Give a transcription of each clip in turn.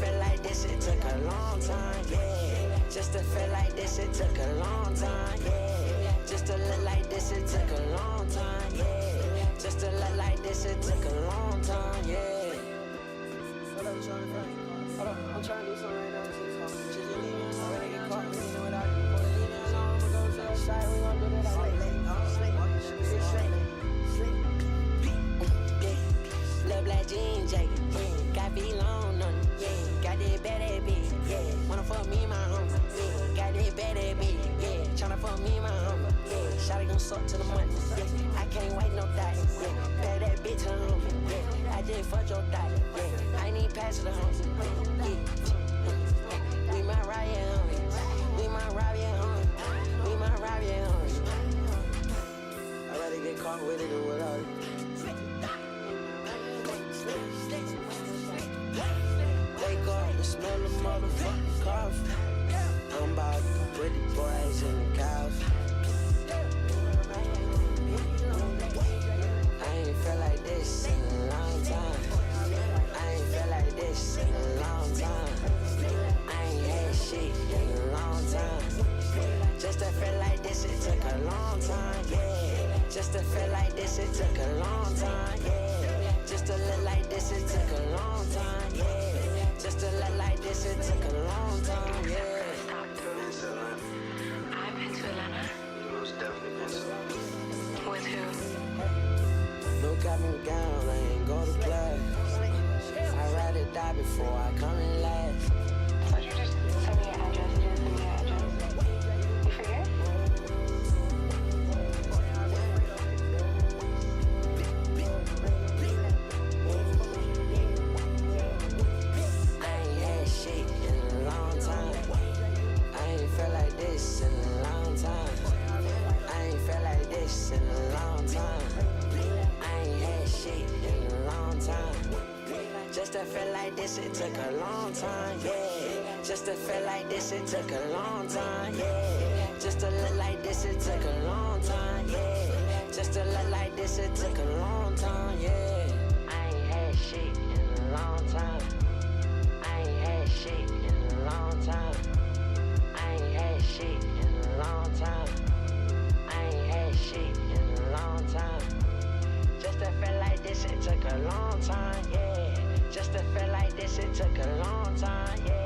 feel like this, it took a long time, yeah. Just to feel like this, it took a long time, yeah. Just to look like this, it took a long time, yeah. Just to look like this, it took a long time, yeah. Hold up, I'm trying to do something right now. Just leave me alone. When they get caught, we know what I do. Before they leave me alone, I'ma go to the side. We gon' do that. Sleep. Little black jean jacket, yeah. Got feet long on it, yeah. Got that bad ass bitch, yeah. Wanna fuck me, my homie, yeah. Got that bad ass bitch, yeah. Tryna fuck me, my homie, yeah. Shawty gon' suck to the money, yeah. I can't wait no die, yeah. Bad that bitch to the homie, yeah. I just fucked your die, yeah. I ain't even pass it to homie, yeah. We might rob ya, homie. We might rob ya, homie. We might rob ya, homie. I'd rather get caught with it than without it. Wake up and smell the motherfucking coffee. I'm about to put the boys in the coffee. I ain't felt like this in a long time. I ain't felt like this in a long time. I ain't had shit in a long time. Just to feel like this, it took a long time, yeah. Just to feel like this, it took a long time, yeah. Just to look like this, it took a long time, yeah. Just to look like this, it took a long time, yeah. I've been to Atlanta. Most definitely been to Atlanta. With who? No cap and gown, I ain't go to class. I'd rather die before I come in last. Why don't you just send me your address? You didn't send me your address. You forget? I ain't had shit in a long time. I ain't felt like this in a long time. I ain't felt like this in a long time. I ain't had shit in a long time. Just to feel like this, it took a long time, yeah. Just to feel like this, it took a long time, yeah. Just to look like this, it took a long time, yeah. Just to look like this, it took a long time, yeah. I ain't had shit in a long time. I ain't had shit in a long time. I ain't had shit in a long time. I ain't had shit in a long time. Just to feel like this, it took a long time, yeah. Just to feel like this, it took a long time, yeah.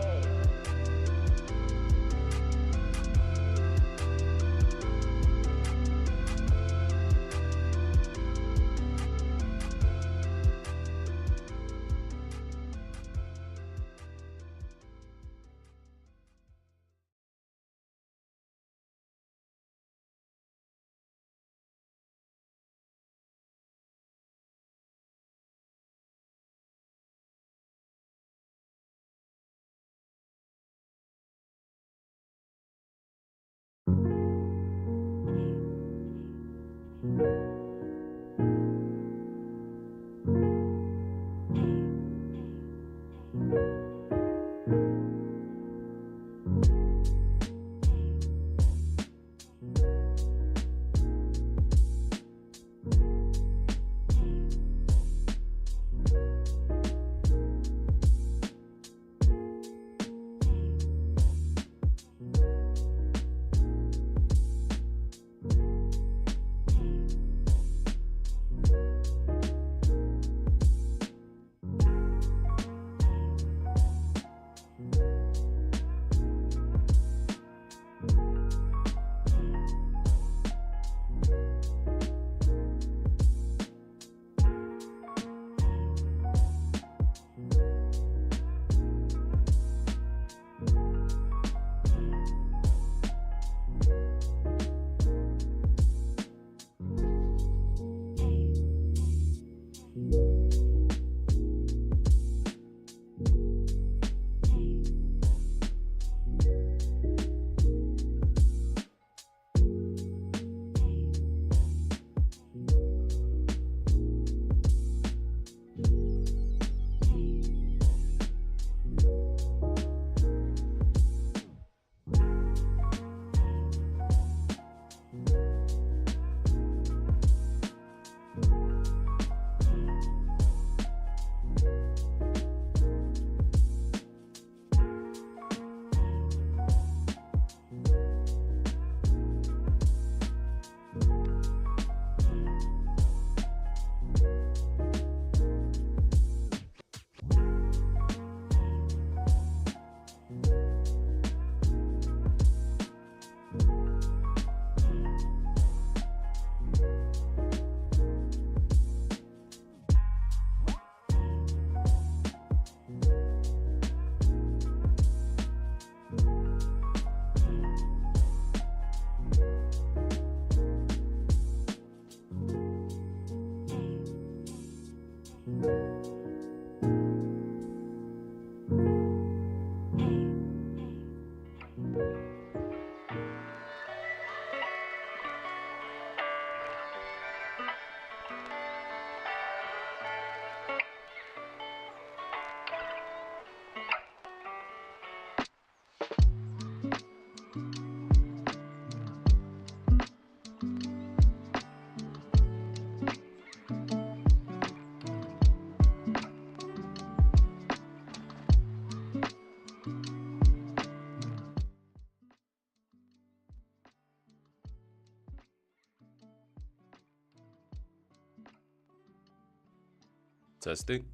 Testing.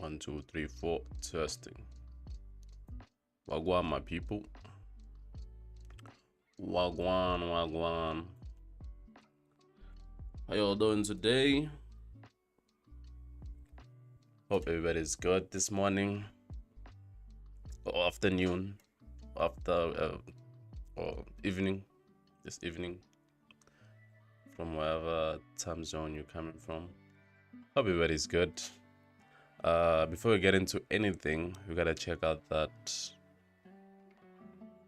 1, 2, 3, 4. Testing. Wagwan, my people. Wagwan, wagwan. How y'all doing today? Hope everybody's good this morning or afternoon, after or evening, this evening, from wherever time zone you're coming from. Hope everybody's good. Before we get into anything, we gotta check out that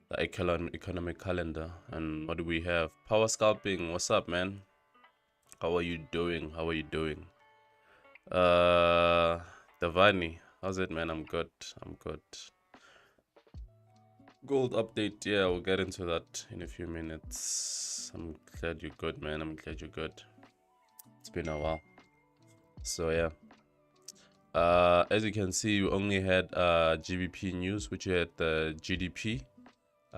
the economic calendar. And what do we have? Power scalping. What's up, man? How are you doing? How are you doing? Davani, how's it, man? I'm good. I'm good. Gold update. Yeah, we'll get into that in a few minutes. I'm glad you're good, man. I'm glad you're good. It's been a while. So yeah. As you can see, we only had GBP news, which had the GDP,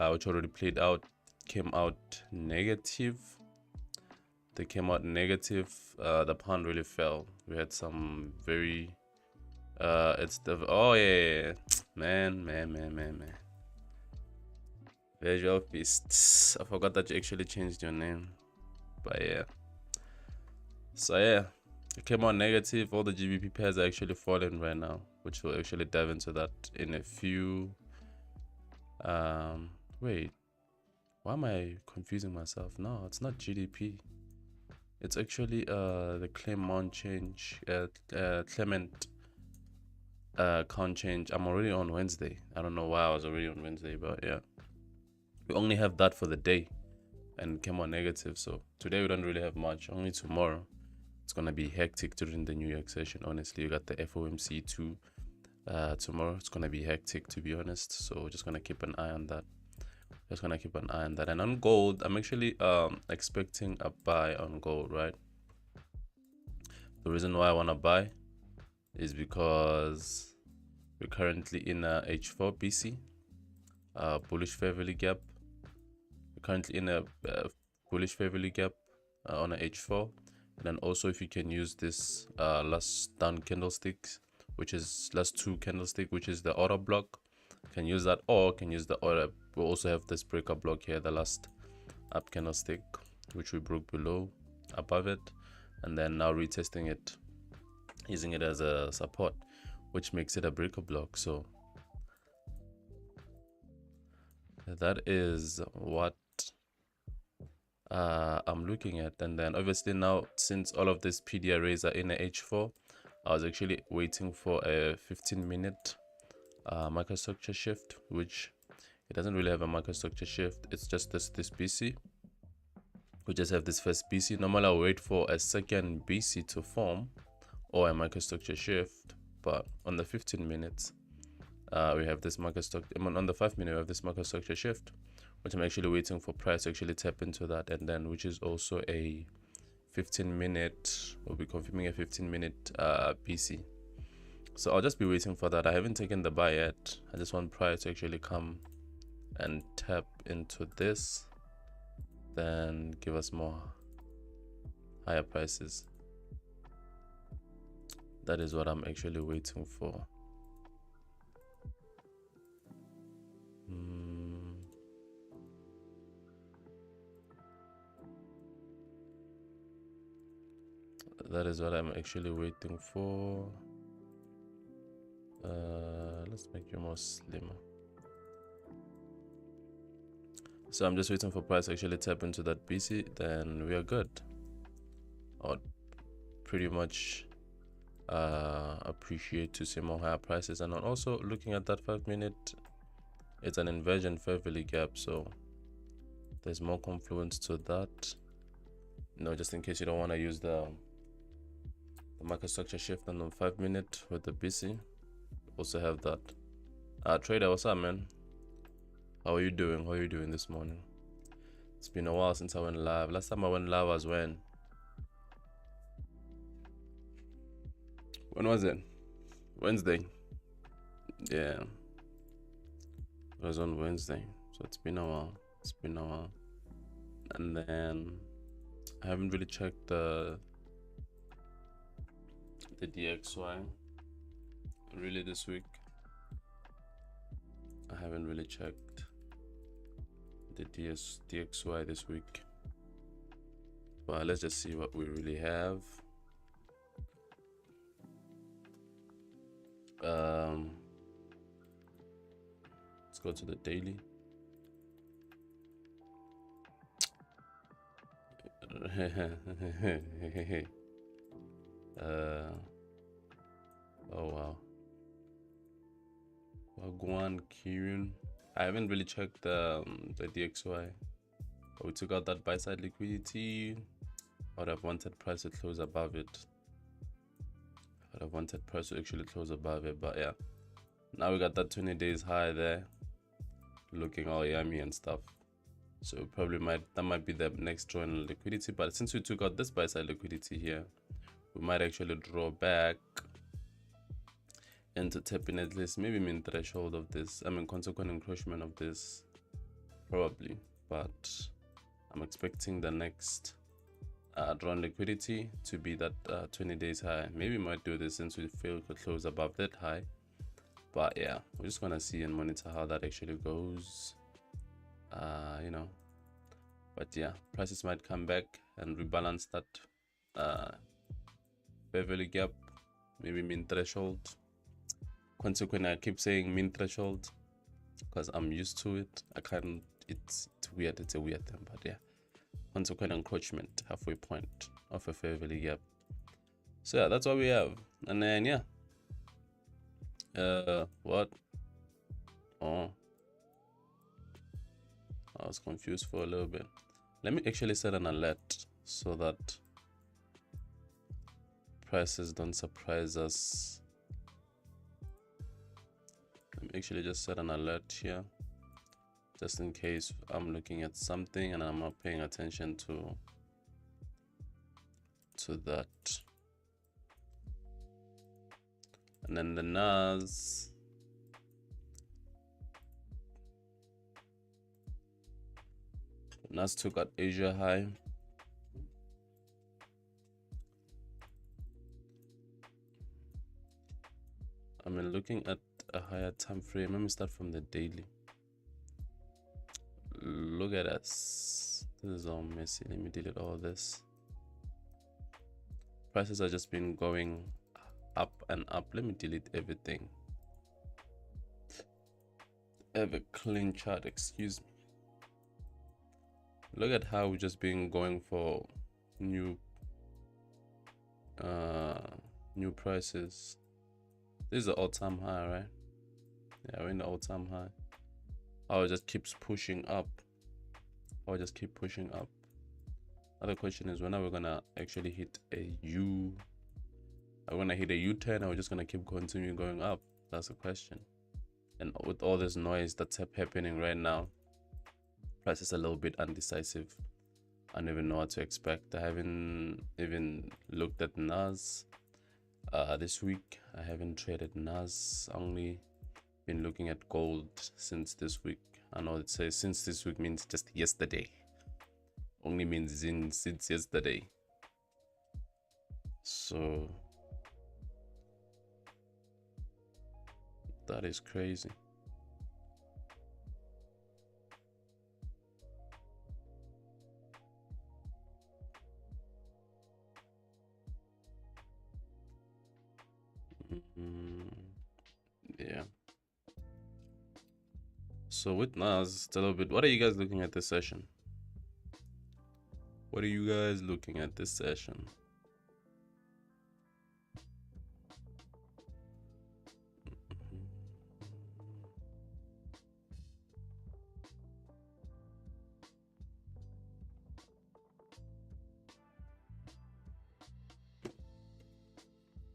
which already played out, came out negative. They came out negative. The pound really fell. We had some very it's the yeah. Man. Visual Feast. I forgot that you actually changed your name. But yeah. So yeah. It came out negative. All the GBP pairs are actually falling right now, which we'll actually dive into that in a few. Wait, why am I confusing myself? No, it's not GDP. It's actually the Clement change, Clement count change. I'm already on Wednesday. I don't know why I was already on Wednesday, but yeah, we only have that for the day, and it came out negative. So today we don't really have much. Only tomorrow. It's gonna be hectic during the New York session. Honestly, you got the FOMC too tomorrow. It's gonna be hectic, to be honest. So just gonna keep an eye on that. And on gold, I'm actually expecting a buy on gold, right? The reason why I wanna buy is because we're currently in a H4 BC, bullish fair value gap. We're currently in a bullish fair value gap on a H4. And then also, if you can use this last down candlestick, which is last two candlestick, which is the order block, can use that, or can use the order. We also have this breaker block here, the last up candlestick, which we broke below, above it, and then now retesting it, using it as a support, which makes it a breaker block. So that is what I'm looking at. And then obviously now, since all of these PD arrays are in a H4, I was actually waiting for a 15-minute microstructure shift, which it doesn't really have a microstructure shift. It's just this BC. We just have this first BC. Normally I'll wait for a second BC to form or a microstructure shift, but on the 15 minutes we have this microstructure. On the 5 minute we have this microstructure shift, which I'm actually waiting for price to actually tap into that, and then which is also a 15-minute. We'll be confirming a 15-minute BC. So I'll just be waiting for that. I haven't taken the buy yet. I just want price to actually come and tap into this, then give us more higher prices. That is what I'm actually waiting for. That is what I'm actually waiting for. Let's make you more slimmer. So I'm just waiting for price to actually tap into that BC, then we are good. I would pretty much appreciate to see more higher prices. And I'm also looking at that 5 minute. It's an inversion fair value gap, so there's more confluence to that. Just in case you don't want to use the microstructure shift on the 5 minute with the BC, also have that. Trader, what's up, man? How are you doing? How are you doing this morning? It's been a while since I went live. Last time I went live was when was it? Wednesday. Yeah, it was on Wednesday, so it's been a while. And then I haven't really checked the DXY. really this week. I haven't really checked the DXY this week, but let's just see what we really have. Let's go to the daily. Oh wow. Wagwan Kirun. I haven't really checked the DXY. But we took out that buy side liquidity. I would have wanted price to close above it. I would have wanted price to actually close above it, but yeah. Now we got that 20 days high there, looking all yummy and stuff. So probably that might be the next draw in liquidity. But since we took out this buy side liquidity here, we might actually draw back into tapping at least maybe mean threshold of this. I mean consequent encroachment of this, probably. But I'm expecting the next drawn liquidity to be that 20 days high. Maybe we might do this since we failed to close above that high. But yeah, we're just gonna see and monitor how that actually goes. You know, but yeah, prices might come back and rebalance that Beverly gap, maybe mean threshold. Consequently, I keep saying mean threshold because I'm used to it. I can't, it's weird, it's a weird thing, but yeah, consequent encroachment, halfway point of a Beverly gap. So yeah, that's what we have. And then yeah, what? Oh, I was confused for a little bit. Let me actually set an alert so that prices don't surprise us. Let me actually just set an alert here, just in case I'm looking at something and I'm not paying attention to that. And then the NAS took out Asia high. I mean, looking at a higher time frame, let me start from the daily. Look at us. This is all messy. Let me delete all this. Prices are just been going up and up. Let me delete everything. Have a clean chart, excuse me. Look at how we've just been going for new prices. This is the all-time high, right? Yeah, we're in the all-time high. How it just keeps pushing up. How it just keep pushing up. Other question is, when are we gonna actually hit a U? Are we gonna hit a U-turn, or we're just gonna keep continuing going up? That's the question. And with all this noise that's happening right now, price is a little bit undecisive. I don't even know what to expect. I haven't even looked at NAS this week. I haven't traded NAS. Only been looking at gold since this week. I know it says since this week means just yesterday. Only means since yesterday. So that is crazy. Yeah. So with NAS, it's a little bit. What are you guys looking at this session? What are you guys looking at this session?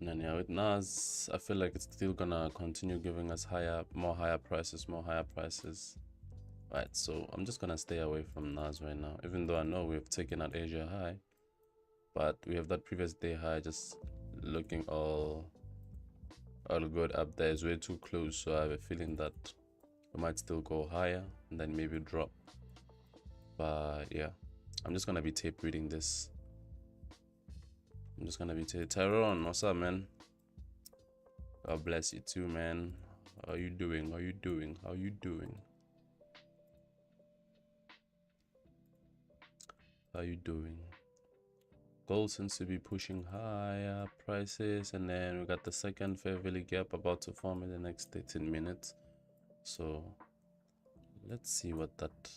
And yeah, with NAS, I feel like it's still gonna continue giving us more higher prices. Right, so I'm just gonna stay away from NAS right now, even though I know we've taken out Asia high, but we have that previous day high just looking all good up there. It's way too close, so I have a feeling that we might still go higher and then maybe drop. But yeah, I'm just gonna be tape reading this. Tyrone, what's up, man? God bless you too, man. How you doing? How you doing? How you doing? How you doing? Gold seems to be pushing higher prices, and then we got the second fair value gap about to form in the next 13 minutes. So let's see what that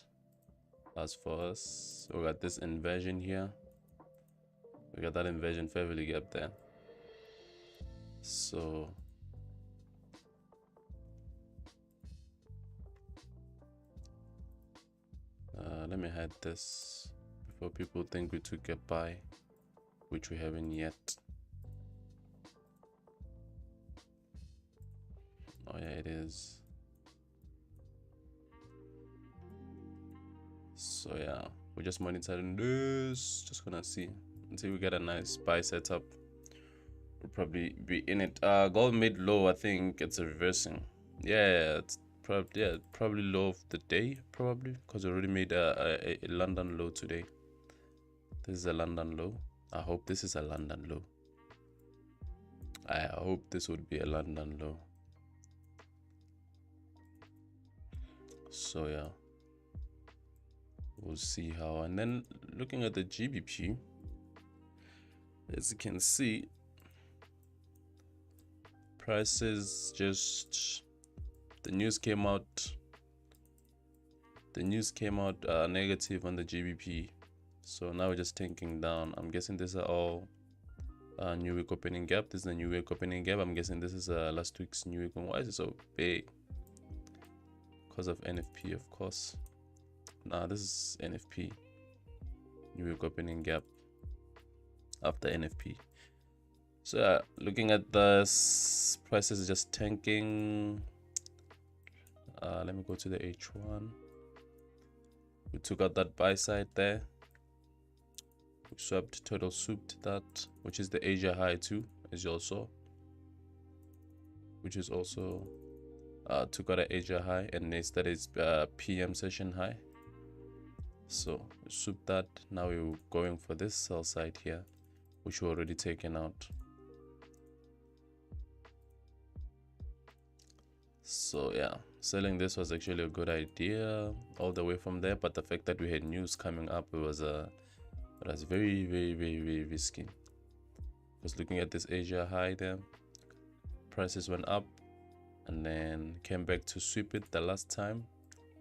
does for us. We got this inversion here. We got that inversion fair value gap there. So let me hide this before people think we took a buy, which we haven't yet. Oh yeah, it is. So yeah, we're just monitoring this, just gonna see until we get a nice buy setup. We'll probably be in it. Gold made low. I think it's reversing. Yeah, it's probably low of the day, probably, because we already made a London low today. This is a London low. I hope this is a London low. I hope this would be a London low. So yeah, we'll see how. And then looking at the GBP, as you can see, prices just, the news came out negative on the GBP, so now we're just tanking down. I'm guessing these are all new week opening gap. This is a new week opening gap. I'm guessing this is last week's new week. Why is it so big? Because of NFP, of course. Nah, this is NFP, new week opening gap after NFP. So looking at this, prices just tanking. Let me go to the H1. We took out that buy side there. We swapped, total swooped that, which is the Asia high too, as you all saw. Which is also took out an Asia high, and next that is PM session high. So we swooped that. Now we're going for this sell side here, which we already taken out. So yeah, selling this was actually a good idea all the way from there, but the fact that we had news coming up, it was very, very, very, very risky. Because looking at this Asia high there, prices went up and then came back to sweep it the last time,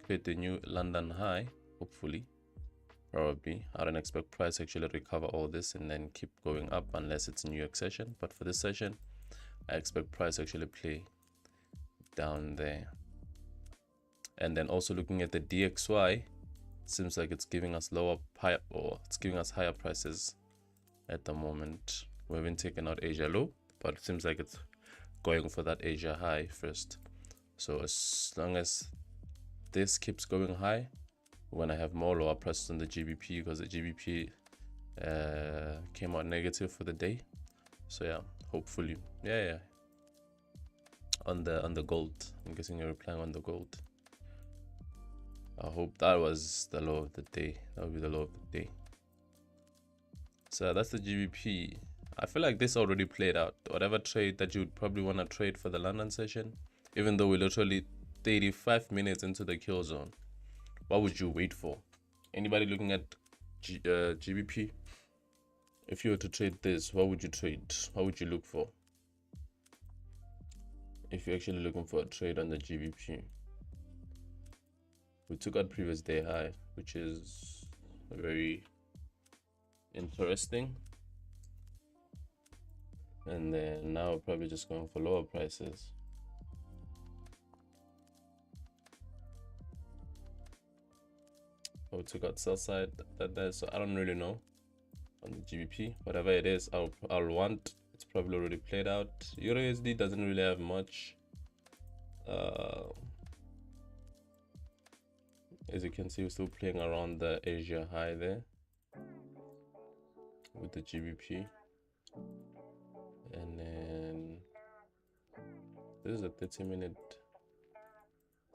create the new London high, hopefully, probably. I don't expect price actually recover all this and then keep going up unless it's a New York session, but for this session I expect price actually play down there. And then also looking at the DXY, seems like it's giving us it's giving us higher prices at the moment. We haven't taken out Asia low, but it seems like it's going for that Asia high first. So as long as this keeps going high, we're gonna have more lower prices on the GBP, because the GBP came out negative for the day. So yeah, hopefully, yeah. On the gold, I'm guessing you're replying on the gold. I hope that was the low of the day. That would be the low of the day. So that's the GBP. I feel like this already played out. Whatever trade that you would probably want to trade for the London session, even though we're literally 35 minutes into the kill zone, what would you wait for? Anybody looking at GBP? If you were to trade this, what would you trade? What would you look for? If you're actually looking for a trade on the GBP. We took out previous day high, which is very interesting. And then now we're probably just going for lower prices. We took out sell side that there, so I don't really know on the GBP. Whatever it is, I'll want. It's probably already played out. Eurusd doesn't really have much. As you can see, we're still playing around the Asia high there with the GBP. And then this is a 30-minute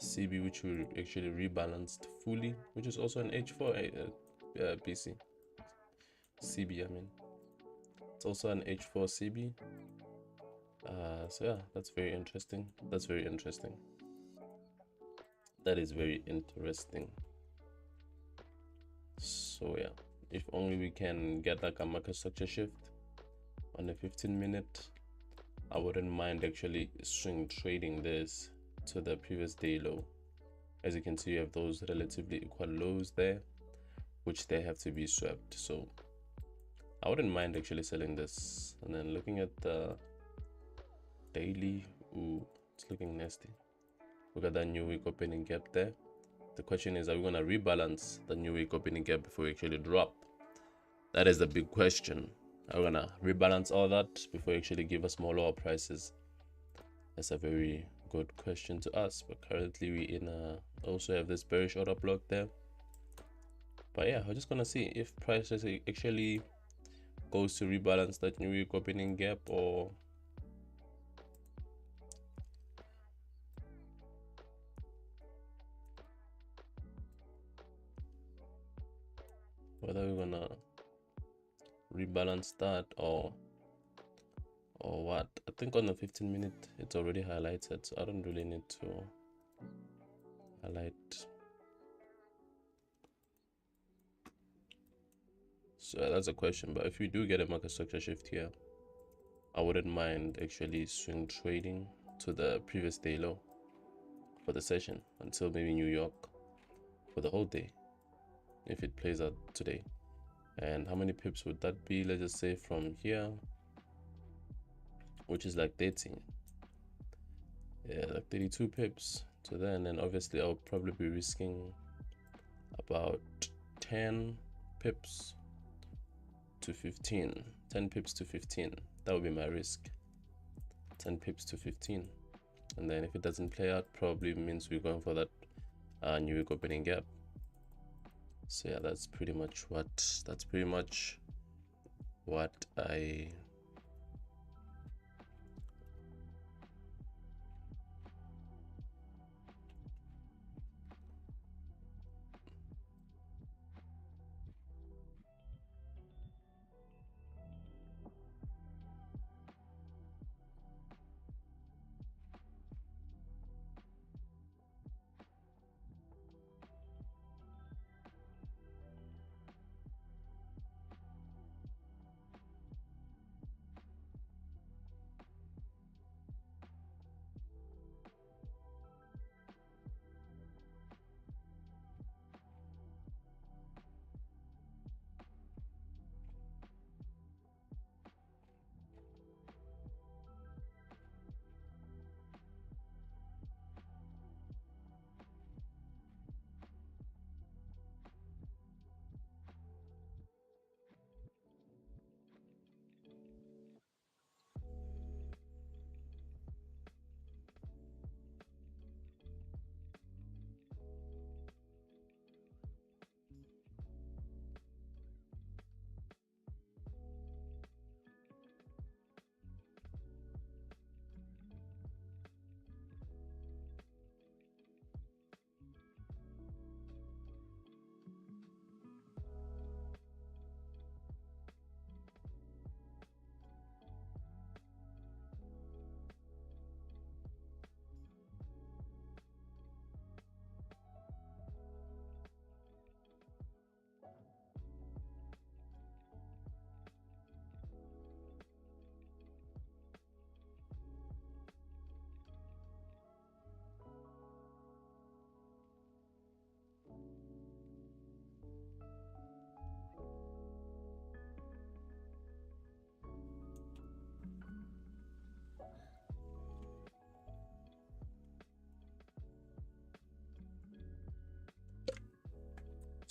CB, which we actually rebalanced fully, which is also an H4 BC CB. I mean, it's also an H4 CB. So yeah, that's very interesting. That's very interesting. That is very interesting. So yeah, if only we can get like a market structure shift on a 15-minute, I wouldn't mind actually swing trading this to the previous day low. As you can see, you have those relatively equal lows there, which they have to be swept. So I wouldn't mind actually selling this. And then looking at the daily, ooh, it's looking nasty. Look at that new week opening gap there. The question is, are we going to rebalance the new week opening gap before we actually drop? That is the big question. Are we going to rebalance all that before we actually give us more lower prices? That's a very good question to ask. But currently we in also have this bearish order block there. But yeah, we're just going to see if prices actually goes to rebalance that new week opening gap, or whether we're gonna rebalance that or what. I think on the 15-minute it's already highlighted, so I don't really need to highlight. So that's a question. But if we do get a market structure shift here, I wouldn't mind actually swing trading to the previous day low for the session until maybe New York for the whole day, if it plays out today. And how many pips would that be? Let's just say from here, which is like 30, yeah, like 32 pips to there. And then obviously I'll probably be risking about 10 pips to 15, 10 pips to 15. That would be my risk, 10 pips to 15. And then if it doesn't play out, probably means we're going for that new week opening gap. So yeah, that's pretty much what I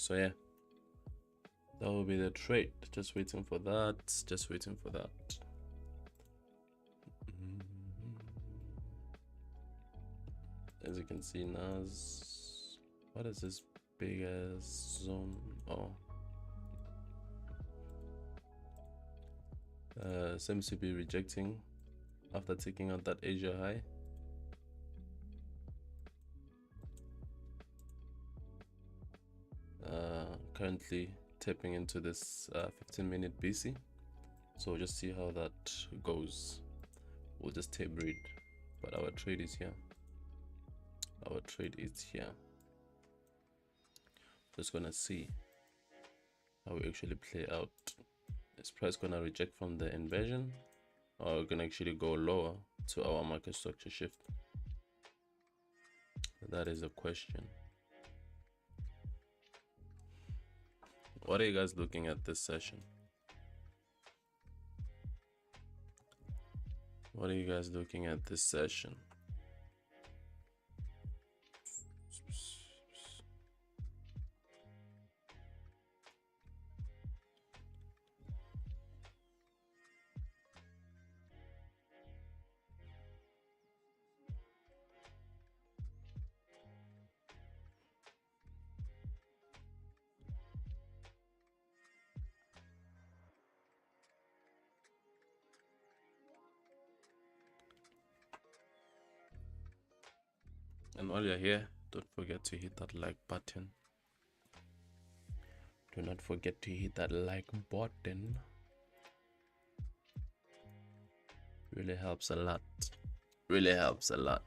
so yeah, that will be the trade. Just waiting for that. As you can see, NAS, what is this big ass zone? Oh, seems to be rejecting after taking out that Asia high. Currently tapping into this 15-minute BC, so just see how that goes. we'll just tape read, but our trade is here. Our trade is here. Just gonna see how we actually play out. Is price gonna reject from the inversion, or we're gonna actually go lower to our market structure shift? That is a question. What are you guys looking at this session? What are you guys looking at this session? And while you're here, don't forget to hit that like button. Do not forget to hit that like button. Really helps a lot. Really helps a lot.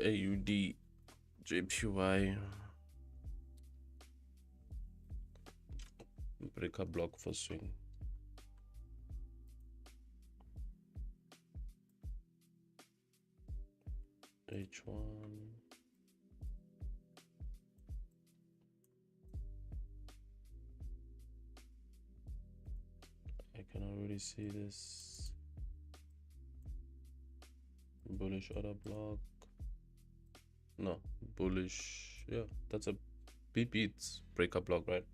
AUD JPY breaker block for swing. H1 I can already see this bullish order block. No, bullish, yeah, that's a BP, it's breaker block, right?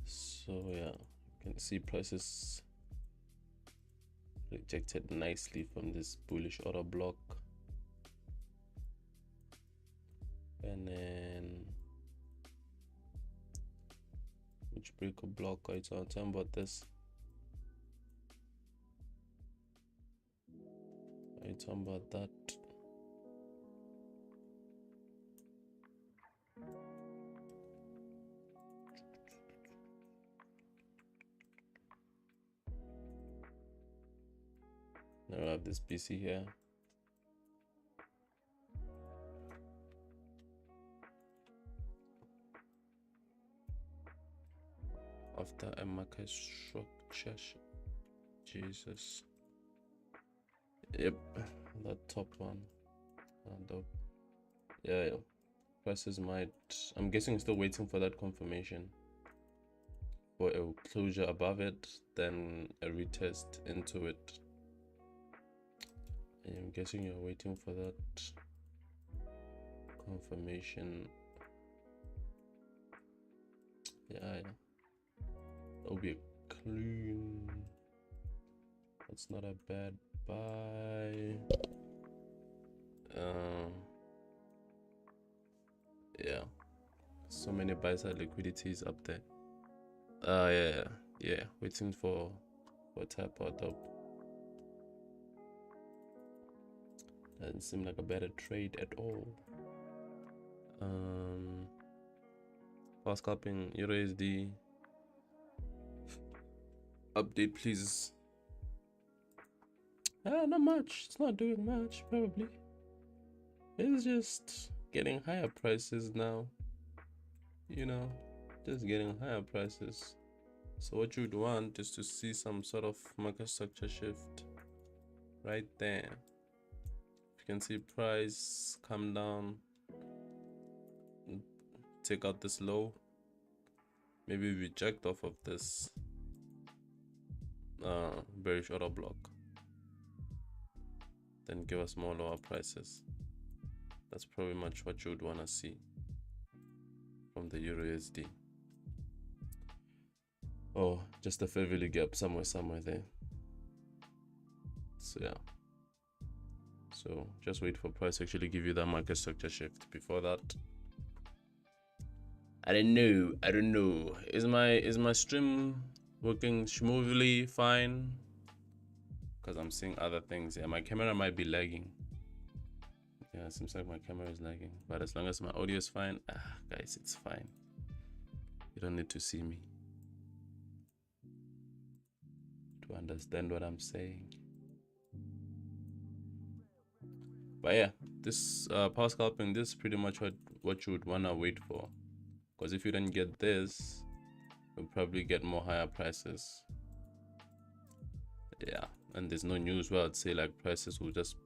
So yeah, you can see prices rejected nicely from this bullish order block, and then which breaker block are you talking about? This are you talking about that? Now I have this BC here. After a market structure, Jesus. Yep, that top one. Yeah. Prices might. I'm guessing still waiting for that confirmation for a closure above it, then a retest into it. I'm guessing you're waiting for that confirmation. Yeah. That'll be a clean. That's not a bad buy. Yeah. So many buy side liquidities up there. Yeah. Waiting for tap out up. Doesn't seem like a better trade at all. For scalping Eurusd. Update, please. Not much. It's not doing much, probably. It's just getting higher prices now. You know, just getting higher prices. So what you'd want is to see some sort of market structure shift right there. You can see price come down take out this low, maybe reject off of this bearish order block, then give us more lower prices. That's probably much what you would want to see from the Euro-USD. Oh, just a fair value gap somewhere there. So yeah, so just wait for price to actually give you that market structure shift. Before that, I don't know. Is my stream working smoothly fine? Because I'm seeing other things. Yeah, my camera might be lagging. Yeah, it seems like my camera is lagging, but as long as my audio is fine, guys, it's fine. You don't need to see me to understand what I'm saying. But yeah, this power scalping, this is pretty much what you would want to wait for, because if you don't get this, you'll probably get more higher prices. Yeah, and there's no news where I'd say like prices will just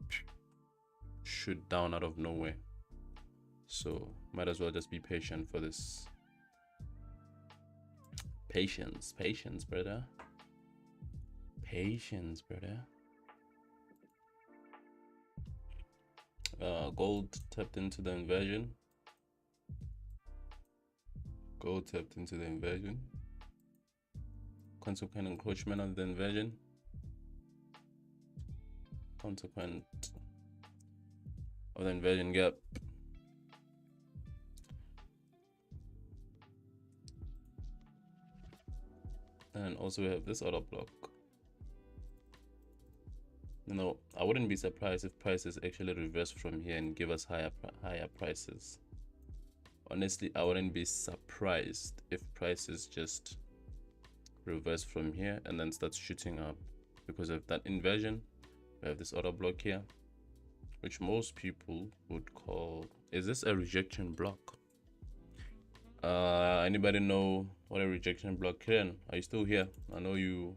shoot down out of nowhere, so might as well just be patient for this. Patience, brother. Patience, brother. Gold tapped into the inversion. Consequent encroachment of the inversion. Consequent of the inversion gap. And also we have this other block. I wouldn't be surprised if prices actually reverse from here and give us higher prices. Honestly, I wouldn't be surprised if prices just reverse from here and then start shooting up because of that inversion. We have this other block here, which most people would call, is this a rejection block? Anybody know what a rejection block is? Are you still here? I know you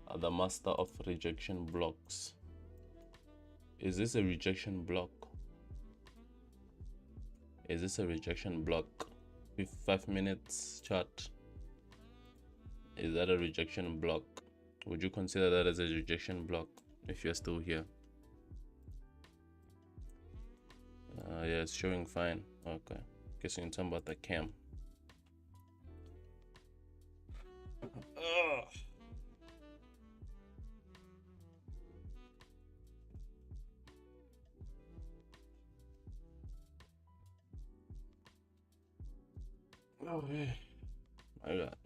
are the master of rejection blocks. Is this a rejection block? Is this a rejection block with 5 minutes chart? Is that a rejection block? Would you consider that as a rejection block if you're still here? Yeah, it's showing fine. Okay, guess you can talk about the cam. Oh, hey. My God.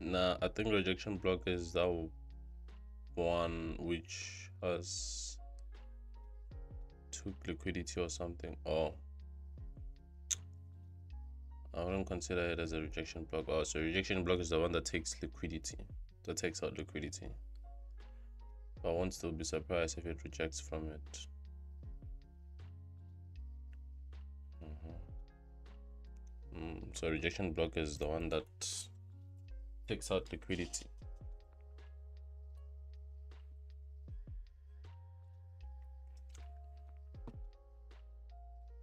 Nah, I think rejection block is that one which has took liquidity or something. Oh, I wouldn't consider it as a rejection block. Oh, so rejection block is the one that takes liquidity, that takes out liquidity. I won't still be surprised if it rejects from it. So rejection block is the one that takes out liquidity.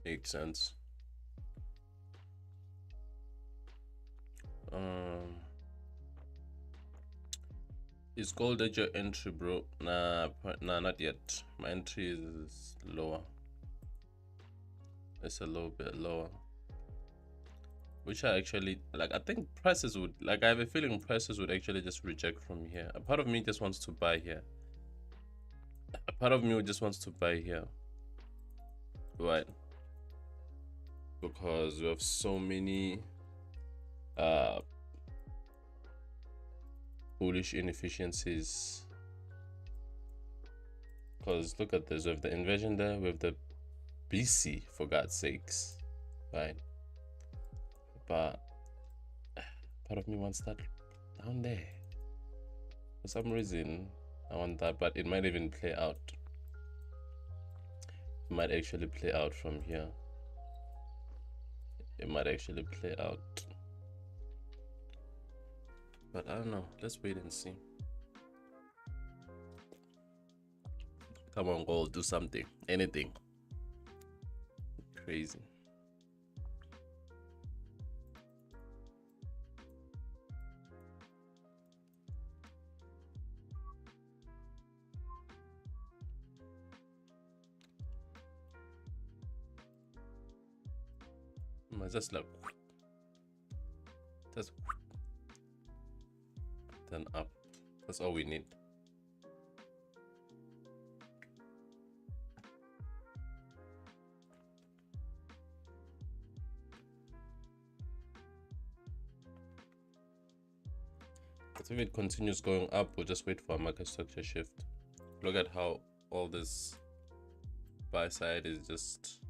Makes sense. Is gold at your entry, bro? Nah, not yet. My entry is lower. It's a little bit lower. Which I actually like. I think prices would like. I have a feeling prices would actually just reject from here. A part of me just wants to buy here. A part of me just wants to buy here. Right. Because we have so many bullish inefficiencies. Because look at this, we have the inversion there, we have the BC, for God's sakes, right? But part of me wants that down there. For some reason, I want that, but it might even play out. It might actually play out from here. It might actually play out. But I don't know. Let's wait and see. Come on, gold, do something. Anything. Crazy. Just like just then up. That's all we need. So if it continues going up, we'll just wait for a market structure shift. Look at how all this buy side is just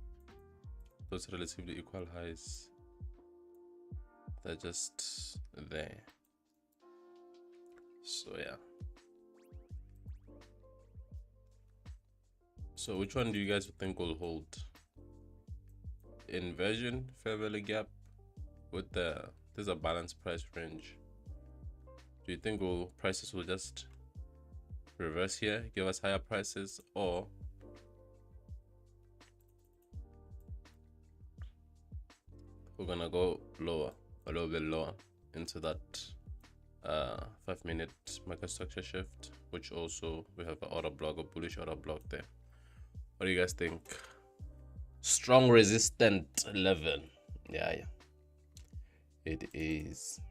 those relatively equal highs. They're just there. So yeah. So which one do you guys think will hold? Inversion, fair value gap with there's a balanced price range. Do you think prices will just reverse here, give us higher prices, or we're gonna go lower, a little bit lower into that 5-minute market structure shift, which also we have an order block, a bullish order block there. What do you guys think? Strong resistant level. Yeah. It is.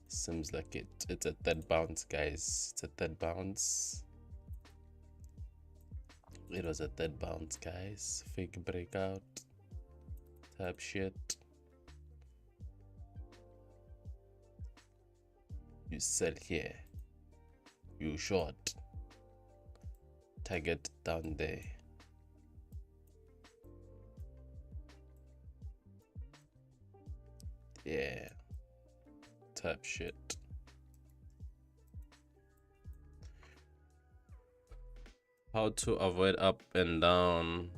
Seems like it's a third bounce, guys. It's a third bounce. It was a third bounce, guys. Fake breakout type shit. You sell here, you short, target down there. Yeah, type shit. How to avoid up and down?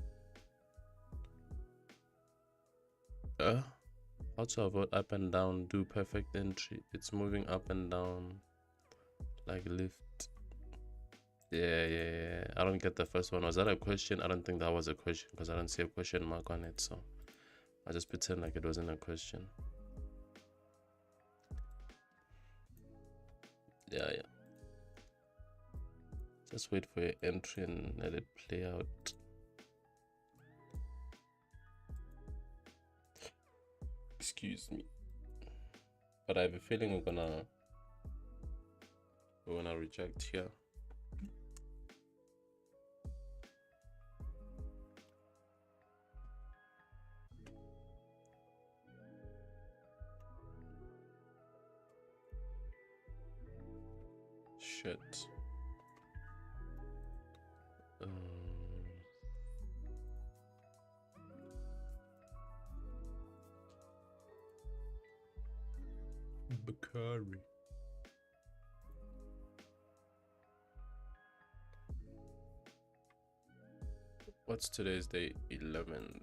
How to avoid up and down? Do perfect entry. It's moving up and down like lift. Yeah. I don't get the first one. Was that a question? I don't think that was a question because I don't see a question mark on it. So I just pretend like it wasn't a question. Yeah. Just wait for your entry and let it play out. Excuse me. But I have a feeling we're gonna reject here. Shit. Bakari. What's today's day? 11th.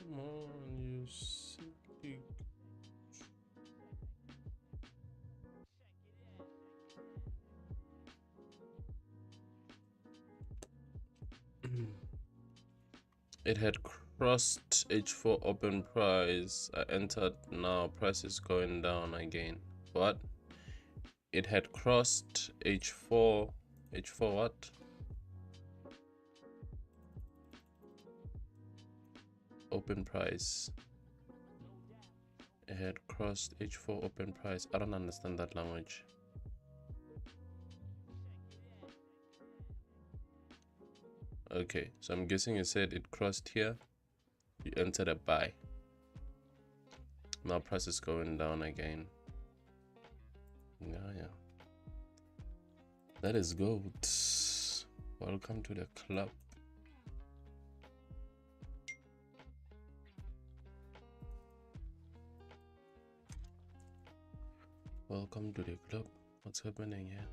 Come on, you silly. It had crossed H4 open price. I entered, now price is going down again. What? It had crossed H4 what? Open price. It had crossed H4 open price. I don't understand that language. Okay, so I'm guessing you said it crossed here. You entered a buy. Now price is going down again. Yeah. That is good. Welcome to the club. Welcome to the club. What's happening here?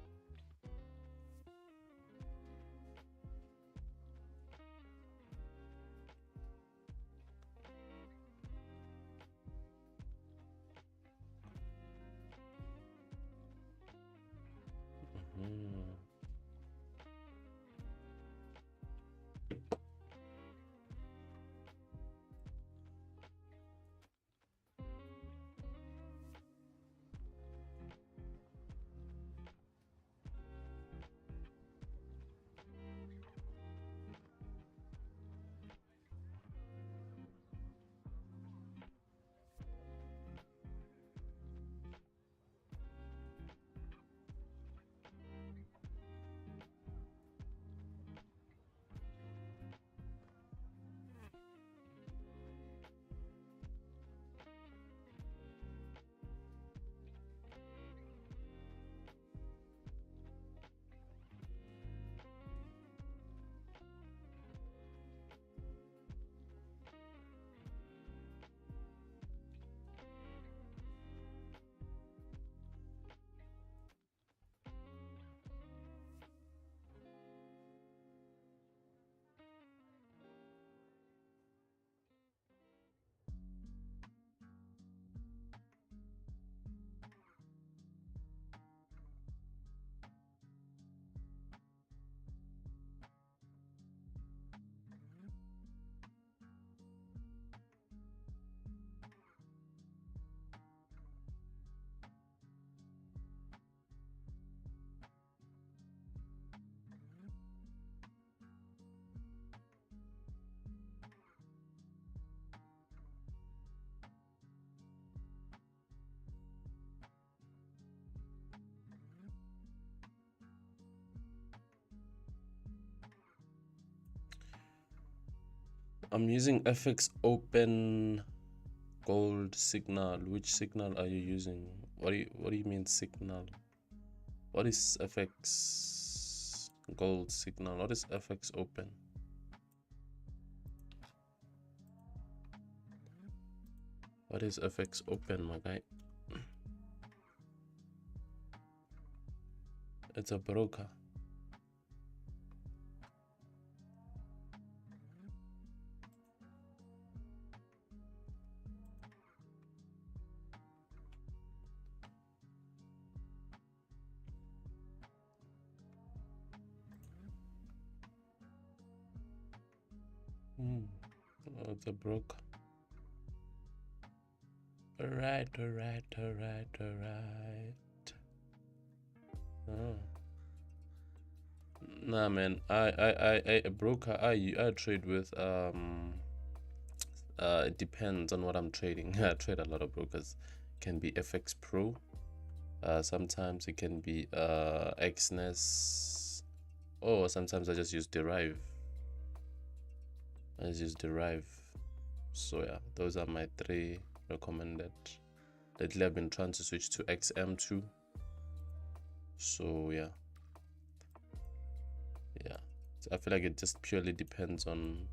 I'm using FX open gold signal. Which signal are you using? What do you mean signal? What is FX gold signal? What is FX open? What is FX open, my guy? It's a broker. with a broker. Alright. Oh. Nah, man. I a broker. I trade with it depends on what I'm trading. I trade a lot of brokers. Can be FX Pro. Sometimes it can be XNES. Or sometimes I just use Derive. So yeah, those are my 3 recommended. Lately I've been trying to switch to XM2. So yeah, I feel like it just purely depends on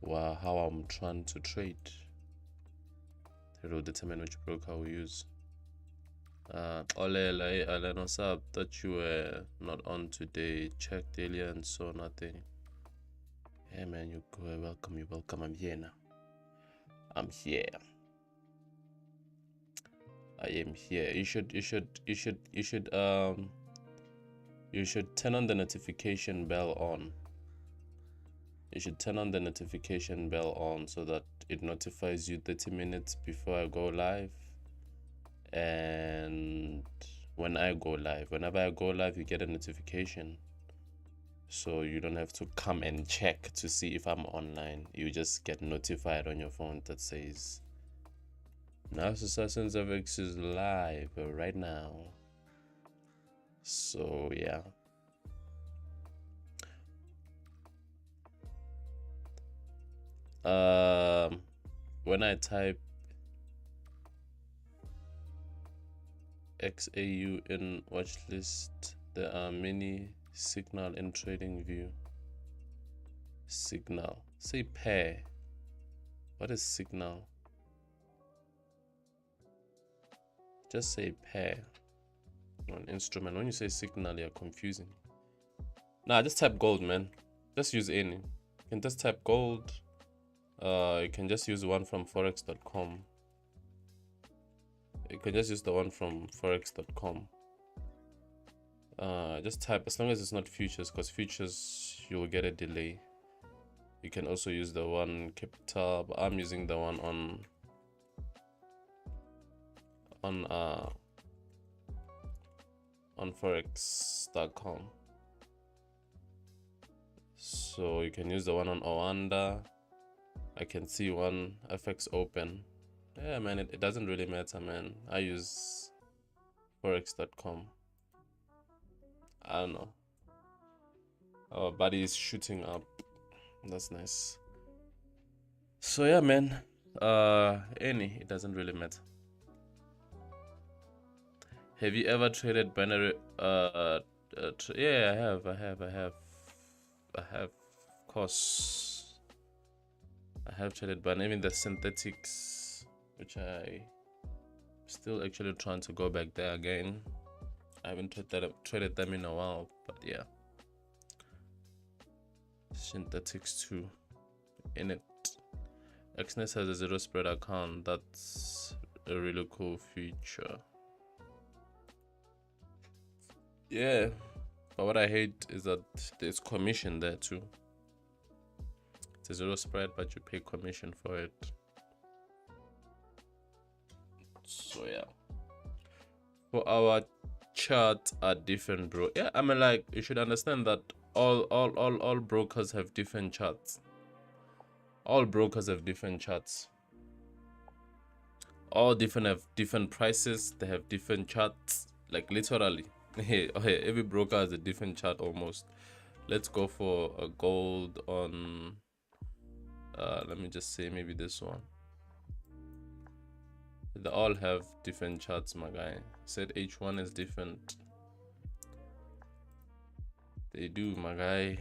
how I'm trying to trade. It will determine which broker we use. Olela, what's up? Thought you were not on today. Checked earlier and saw nothing. Hey man, you're welcome. I'm here now. I am here. You should turn on the notification bell on. So that it notifies you 30 minutes before I go live. And when I go live, whenever I go live, you get a notification. So you don't have to come and check to see if I'm online. You just get notified on your phone that says Nas Assassins of X is live right now. So yeah. When I type XAU in watch list, there are many signal in trading view. Signal. Say pair. What is signal? Just say pair. An instrument. When you say signal, you're confusing. Nah, just type gold, man. Just use any. You can just type gold. You can just use one from forex.com. You can just use the one from forex.com. Just type, as long as it's not futures, because futures you will get a delay. You can also use the one capital, but I'm using the one on forex.com. So you can use the one on Oanda. I can see one FX open. Yeah, man, it doesn't really matter, man. I use forex.com. I don't know. Our body is shooting up. That's nice. So yeah, man. It doesn't really matter. Have you ever traded binary? Yeah, I have. Of course. I have traded binary, even the synthetics, which I still actually trying to go back there again. I haven't traded them in a while, but yeah. Synthetics too. In it. XNES has a zero spread account. That's a really cool feature. Yeah. But what I hate is that there's commission there too. It's a zero spread, but you pay commission for it. So yeah. For our charts are different, bro. Yeah, I mean, like, you should understand that all brokers have different charts. All brokers have different charts. All different have different prices. They have different charts. Like, literally. Every broker has a different chart almost. Let's go for a gold on let me just say maybe this one. They all have different charts, my guy. Said H1 is different. They do, my guy.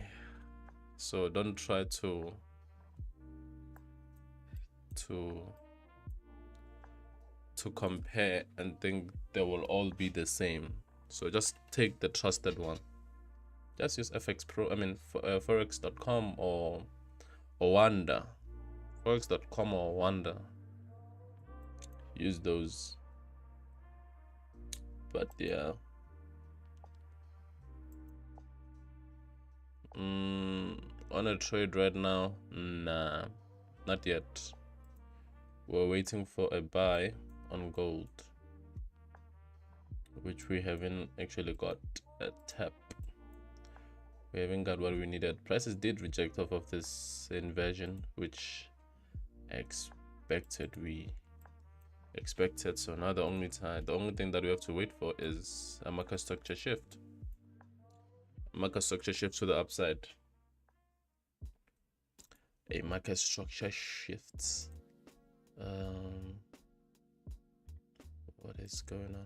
So don't try to compare and think they will all be the same. So just take the trusted one. Just use FX Pro. I mean, forex.com or Wanda. Forex.com or Wanda. Use those. But yeah. on a trade right now? Nah, not yet. We're waiting for a buy on gold, which we haven't actually got a tap. We haven't got what we needed. Prices did reject off of this inversion, which I expected. So now the only thing that we have to wait for is a market structure shift. Market structure shift to the upside. A market structure shifts. What is going on?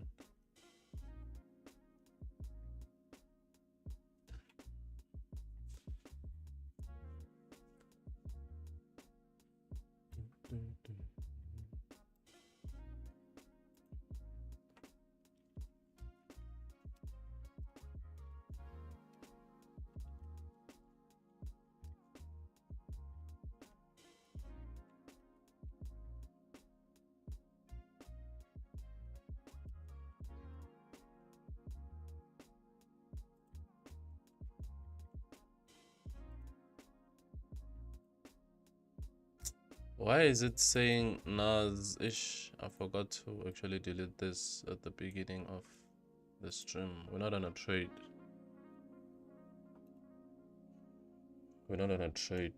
Why is it saying NAS-ish? I forgot to actually delete this at the beginning of the stream. We're not on a trade. We're not on a trade.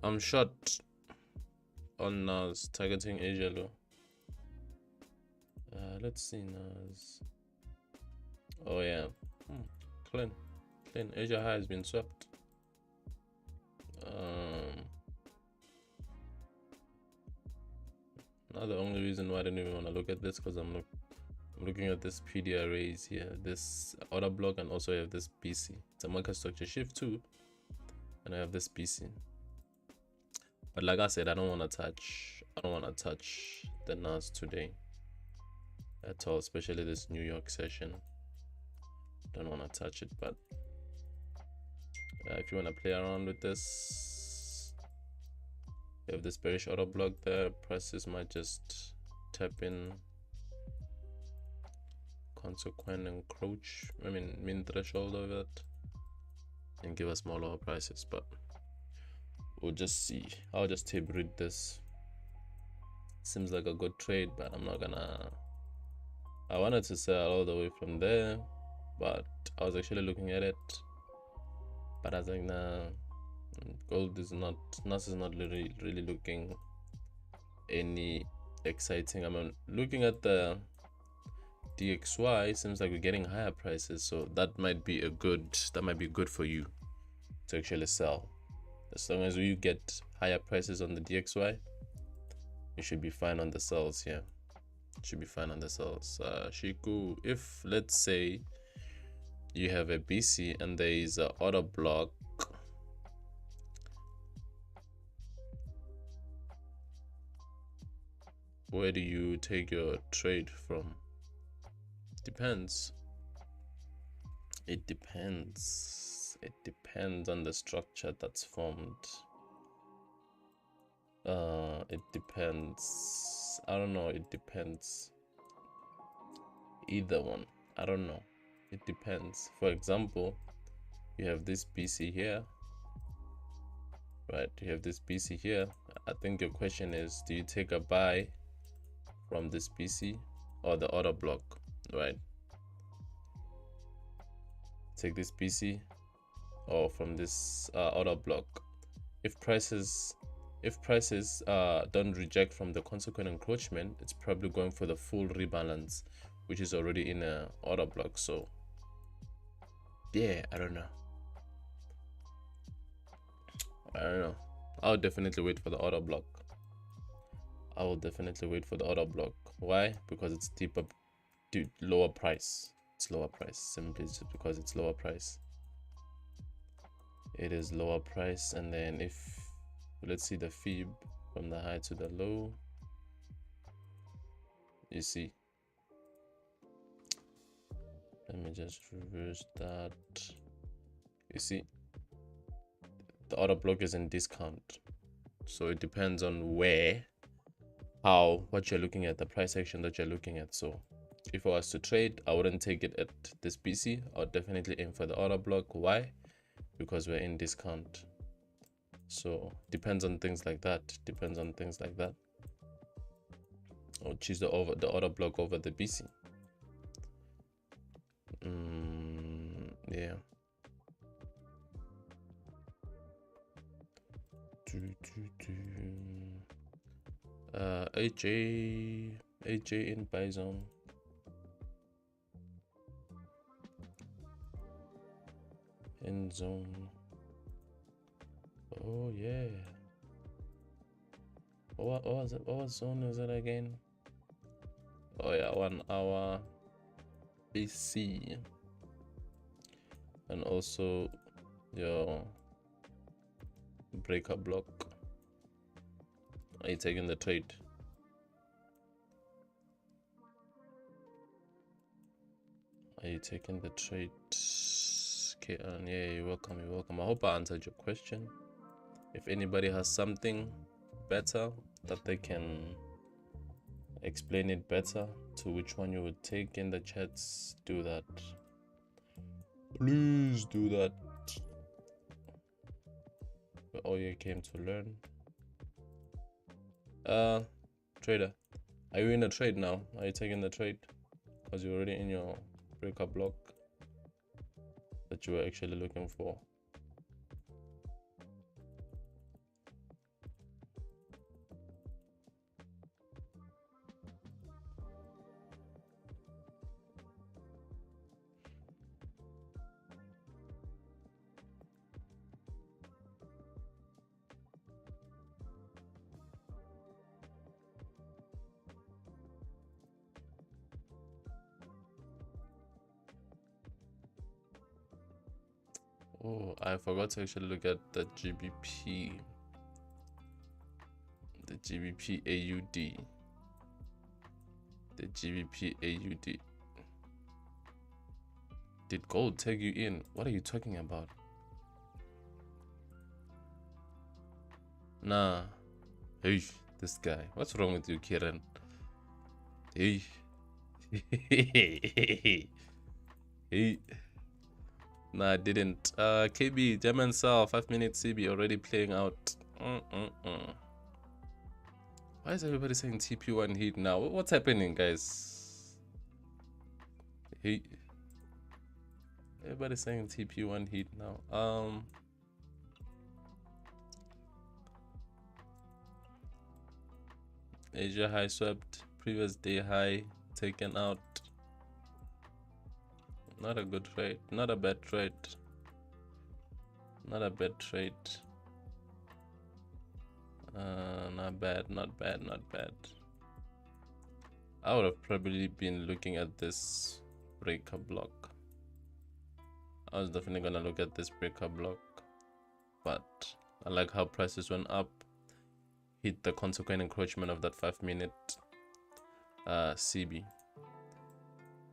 I'm short on NAS targeting Asia low. Let's see NAS. Oh yeah, clean. Asia high has been swept. Now the only reason why I didn't even want to look at this because I'm looking at this PD arrays here, this order block, and also I have this BC. It's a market structure shift too, and I have this BC. But like I said, I don't want to touch the NAS today at all, especially this New York session. Don't want to touch it, but if you want to play around with this, you have this bearish order block there. Prices might just tap in, consequent encroach, mean threshold of it, and give us more lower prices. But we'll just see. I'll just tape read this. Seems like a good trade, but I'm not gonna. I wanted to sell all the way from there, but I was actually looking at it, but I was like, nah, gold is not, NAS is not really looking any exciting. I'm looking at the DXY. Seems like we're getting higher prices, so that might be good for you to actually sell. As long as you get higher prices on the DXY, you should be fine on the sells here. Should be fine on the sells. Shiku, if let's say you have a BC and there is an order block, where do you take your trade from? Depends. It depends on the structure that's formed. It depends. I don't know. It depends. Either one. I don't know. It depends. For example, you have this BC here, right? You have this BC here. I think your question is, do you take a buy from this BC or the order block, right? Take this BC or from this order block. If prices don't reject from the consequent encroachment, it's probably going for the full rebalance, which is already in a order block. So yeah, I don't know. I'll definitely wait for the order block. I will definitely wait for the order block. Why? Because it's deeper, lower price. It's lower price, simply just because it's lower price. It is lower price. And then if let's see the fib from the high to the low, You see, let me just reverse that. You see, the order block is in discount, so it depends on what you're looking at, the price action that you're looking at. So if I was to trade, I wouldn't take it at this BC. I would definitely aim for the order block. Why? Because we're in discount. So depends on things like that. I'll choose the order block over the BC. Yeah. AJ in buy zone. In zone. Oh yeah. What was it? What zone is it again? Oh yeah, 1 hour BC. And also your breaker block. Are you taking the trade? Are you taking the trade? Okay, yeah, you're welcome. I hope I answered your question. If anybody has something better that they can explain it better to which one you would take in the chats, do that. Please do that. All you came to learn. Trader, are you in a trade now? Are you taking the trade? Because you're already in your breaker block that you were actually looking for. Oh, I forgot to actually look at the GBP. The GBP AUD. The GBP AUD. Did gold take you in? What are you talking about? Nah. Hey, this guy. What's wrong with you, Kiran? Hey. Hey. Nah, I didn't. KB, German Cell, 5 minutes CB already playing out. Why is everybody saying TP1 heat now? What's happening, guys? Hey. Everybody saying TP1 heat now. Asia high swept, previous day high taken out. Not a good trade, not a bad trade. Not a bad trade. Not bad. I would have probably been looking at this breaker block. I was definitely gonna look at this breaker block, but I like how prices went up, hit the consequent encroachment of that 5 minute CB.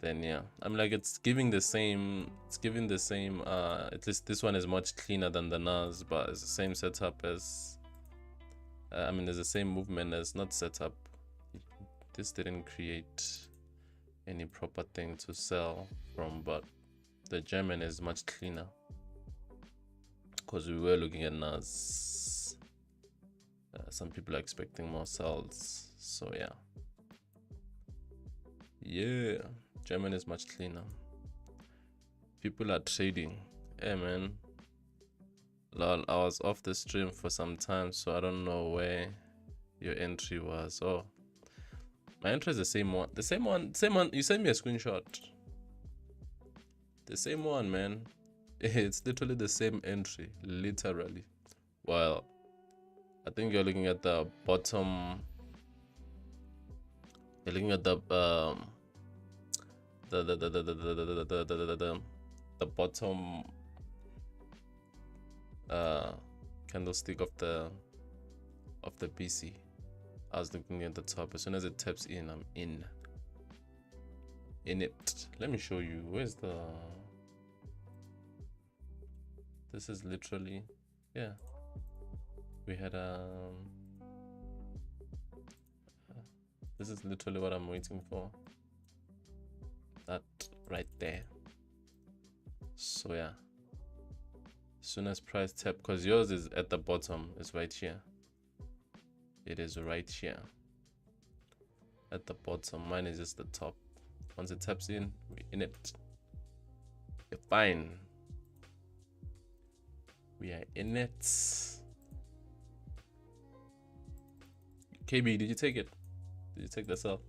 Then yeah, I'm like, it's giving the same, at least this one is much cleaner than the NAS, but it's the same setup as I mean, there's the same movement as not setup. This didn't create any proper thing to sell from, but the German is much cleaner because we were looking at NAS. Some people are expecting more sells, so yeah, German is much cleaner. People are trading. Hey man, lol, I was off the stream for some time, so I don't know where your entry was. Oh, my entry is the same one. You sent me a screenshot. The same one, man. It's literally the same entry, literally. Well, I think you're looking at the bottom. You're looking at the bottom candlestick of the BC. I was looking at the top. As soon as it taps in, I'm in. inept. Let me show you. Where's the... This is literally... Yeah. We had this is literally what I'm waiting for. That right there. So yeah. As soon as price tap, because yours is at the bottom, it's right here. It is right here. At the bottom. Mine is just the top. Once it taps in, we're in it. You're fine. We are in it. KB, did you take it? Did you take the sell?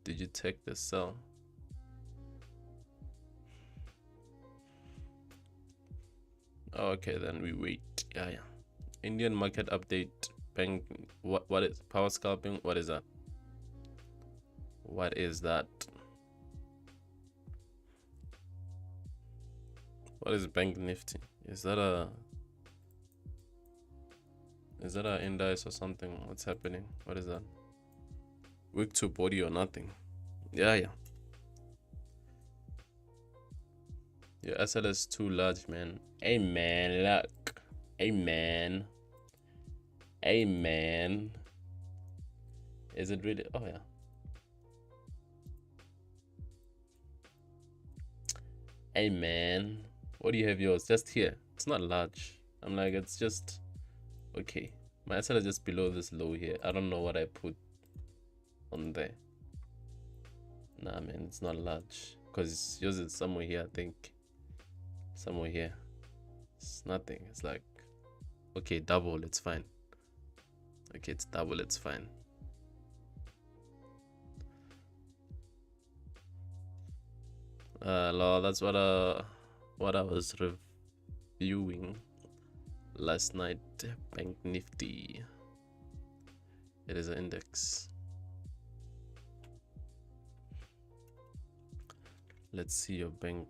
Did you take the sell? Okay, then we wait. Yeah. Indian market update. Bank. What is power scalping? What is that? What is that? What is Bank Nifty? Is that a index or something? What's happening? What is that? Week to body or nothing? Yeah. Your SL is too large, man. Hey man, look. Hey man. Is it really? Oh yeah. Hey man, what do you have yours? Just here. It's not large. I'm like, it's just okay. My SL is just below this low here. I don't know what I put on there. Nah man, it's not large. Because yours is somewhere here, I think. Somewhere here. It's nothing. It's like, okay, double, it's fine. Okay, it's double, it's fine. That's what I was reviewing last night. Bank Nifty. It is an index. Let's see your bank.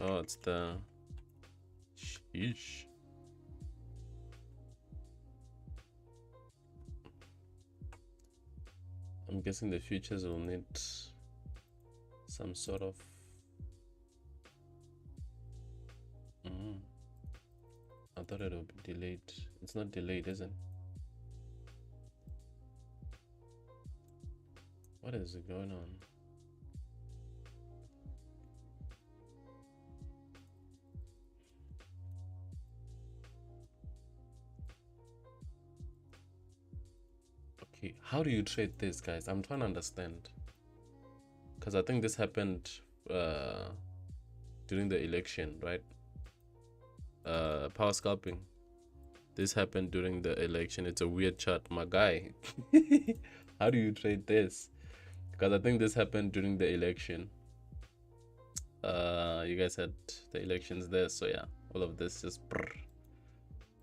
Oh, it's the sheesh. I'm guessing the futures will need some sort of I thought it would be delayed. It's not delayed, is it? What is going on? Okay, how do you trade this, guys? I'm trying to understand. Because I think this happened during the election, right? Power scalping. This happened during the election. It's a weird chart, my guy. How do you trade this? Because I think this happened during the election. You guys had the elections there, so yeah, all of this just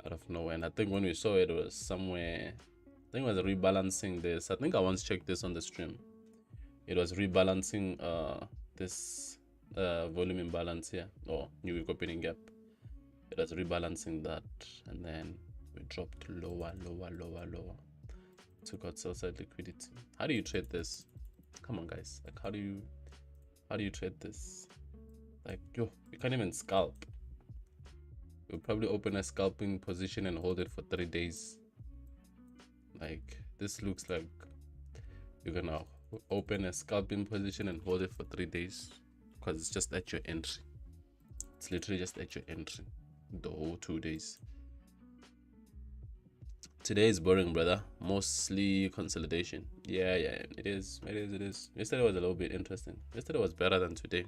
out of nowhere. And I think when we saw it, it was somewhere, I think it was rebalancing this. I think I once checked this on the stream. It was rebalancing this volume imbalance here, or new week opening gap. It was rebalancing that, and then we dropped lower. Took out sell side liquidity. How do you trade this? Come on, guys. Like, how do you trade this? Like, yo, you can't even scalp. You'll probably open a scalping position and hold it for 3 days. Like, this looks like you're gonna open a scalping position and hold it for 3 days, because it's just at your entry. It's literally just at your entry the whole 2 days. Today is boring, brother. Mostly consolidation. Yeah, it is. Yesterday was a little bit interesting. Yesterday was better than today.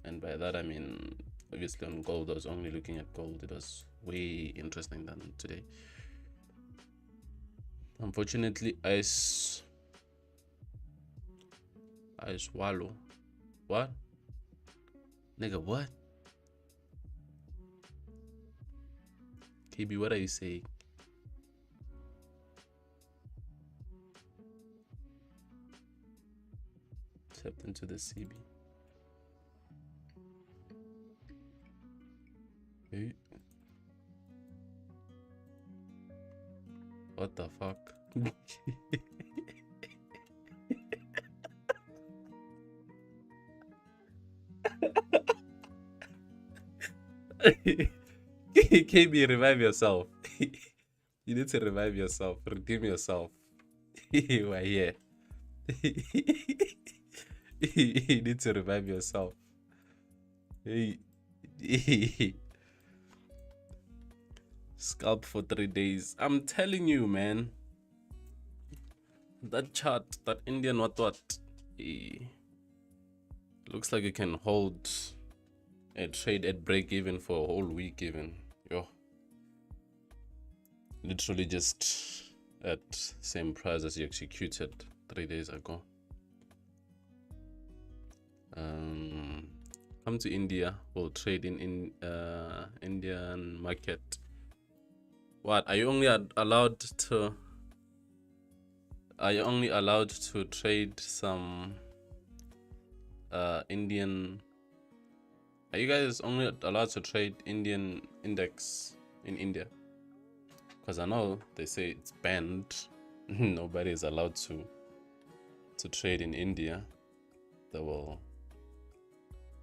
And by that I mean, obviously on gold, I was only looking at gold. It was way interesting than today. Unfortunately, I swallow. What? Nigga, what? KB, what are you saying? Tapped into the CB. Hey. What the fuck? KB, revive yourself. You need to revive yourself. Redeem yourself. You are here. You need to revive yourself. Hey. Scalp for 3 days. I'm telling you, man. That chart, that Indian what? Looks like you can hold a trade at break even for a whole week even. Yo. Literally just at same price as you executed 3 days ago. Come to India. We'll trade in Indian market. What are you only allowed to? Are you only allowed to trade some Indian? Are you guys only allowed to trade Indian index in India? Because I know they say it's banned. Nobody is allowed to trade in India. They will.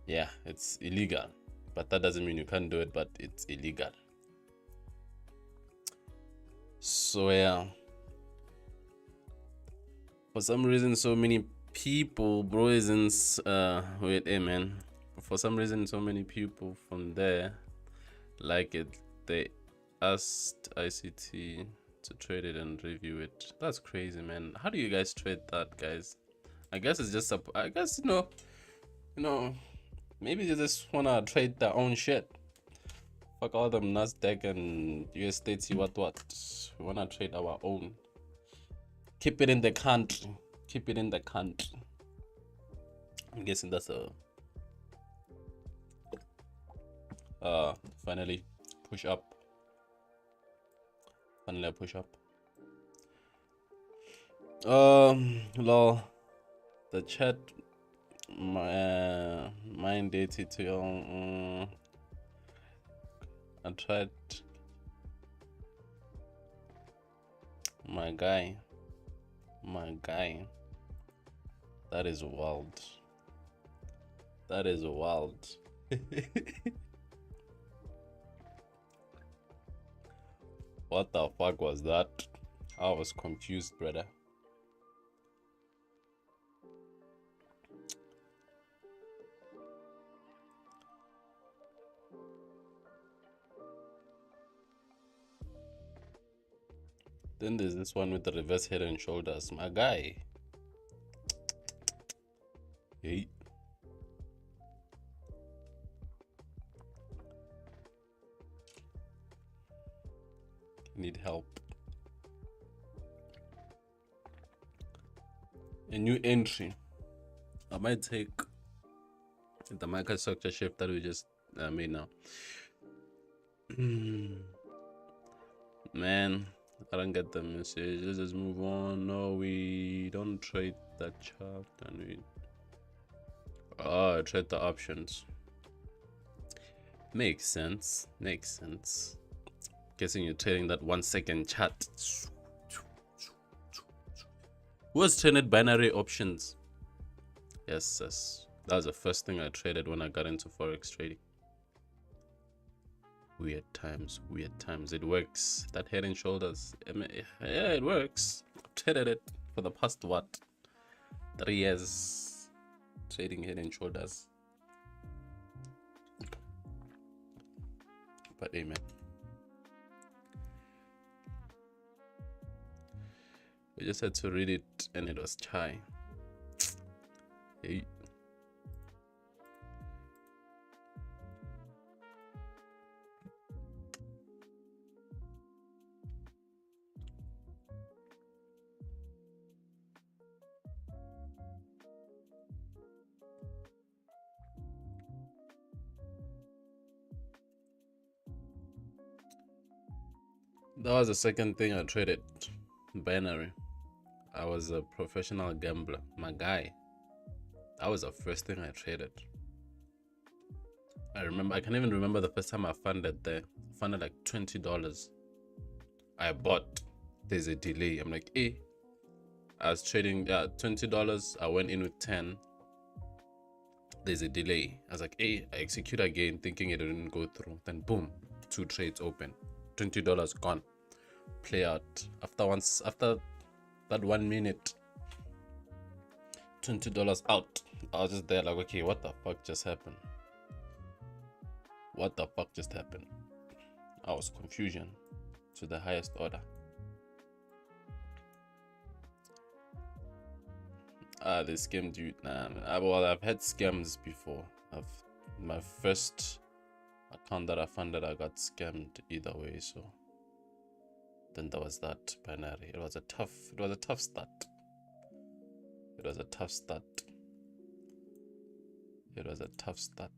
Yeah, it's illegal. But that doesn't mean you can't do it, but it's illegal. So yeah. For some reason, so many people, bro, isn't wait, hey man. For some reason, so many people from there like it. They asked ICT to trade it and review it. That's crazy, man. How do you guys trade that, guys? I guess it's just I guess you know, maybe they just wanna trade their own shit. Fuck all them NASDAQ and USDT what. We wanna trade our own. Keep it in the country. Keep it in the country. I'm guessing that's a finally push up. Finally a push up. Lol. The chat mind dated to I tried my guy. That is wild. That is wild. What the fuck was that? I was confused, brother. Then there's this one with the reverse head and shoulders. My guy. Hey. Need help. A new entry. I might take the microstructure shift that we just made now. Man, I don't get the message. Let's just move on. No, we don't trade that chart, and we trade the options. Makes sense. Guessing you're trading that 1 second chart. Who has traded binary options? Yes. That was the first thing I traded when I got into forex trading. Weird times. It works. That head and shoulders. Yeah, it works. I've traded it for the past 3 years. Trading head and shoulders. But amen. We just had to read it and it was chai. Hey. That was the second thing I traded. Binary. I was a professional gambler. My guy. That was the first thing I traded. I can't even remember the first time I funded there. Funded like $20. I bought. There's a delay. I'm like, I was trading $20. I went in with 10. There's a delay. I was like, I execute again, thinking it didn't go through. Then boom, 2 trades open. $20 gone. Play out. After that 1 minute, $20 out. I was just there like, okay, what the fuck just happened? What the fuck just happened? I was confusion to the highest order. They scammed you. Nah, well, I've had scams before. My first account that I funded, I got scammed either way. So then there was that binary. It was a tough start. It was a tough start.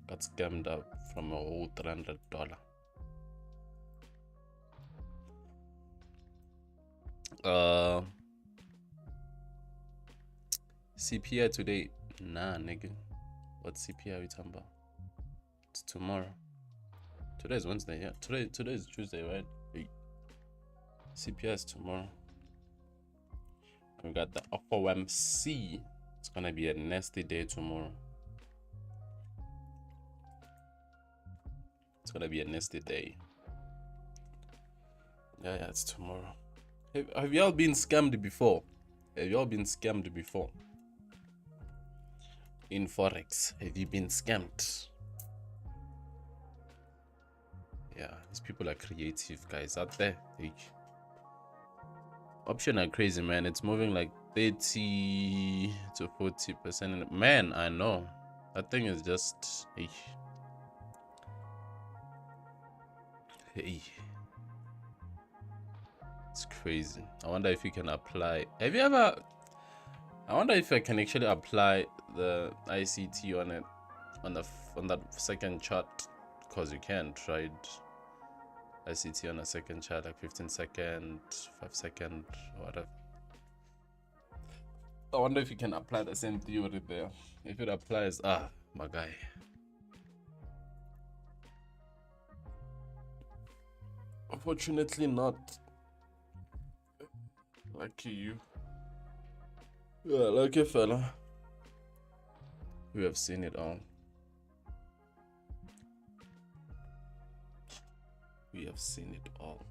Got scammed up from a whole $300. CPI today? Nah, nigga. What CPI are we talking about? It's tomorrow. Today is Wednesday, yeah. Today is Tuesday, right? CPI is tomorrow. We got the FOMC. It's gonna be a nasty day tomorrow. It's gonna be a nasty day. Yeah, it's tomorrow. Have y'all been scammed before? In forex, have you been scammed? Yeah, these people are creative guys out there. Option are crazy, man. It's moving like 30 to 40%. Man, I know. That thing is just it's crazy. I wonder if you can apply. I wonder if I can actually apply the ICT on it, on that second chart, because you can try ICT on a second chart, like 15 second, 5 second, or whatever. I wonder if you can apply the same theory there. If it applies, my guy. Unfortunately not. Lucky you. Yeah, lucky fella. We have seen it all. We have seen it all.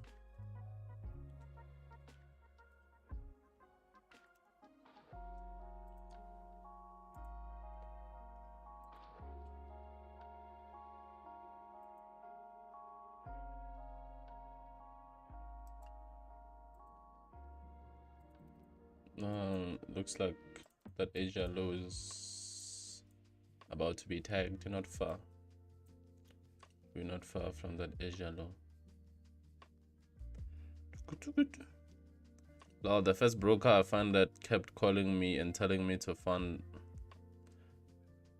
Looks like that Asia low is about to be tagged. You're not far. We're not far from that Asia low. Well, the first broker I found that kept calling me and telling me to fund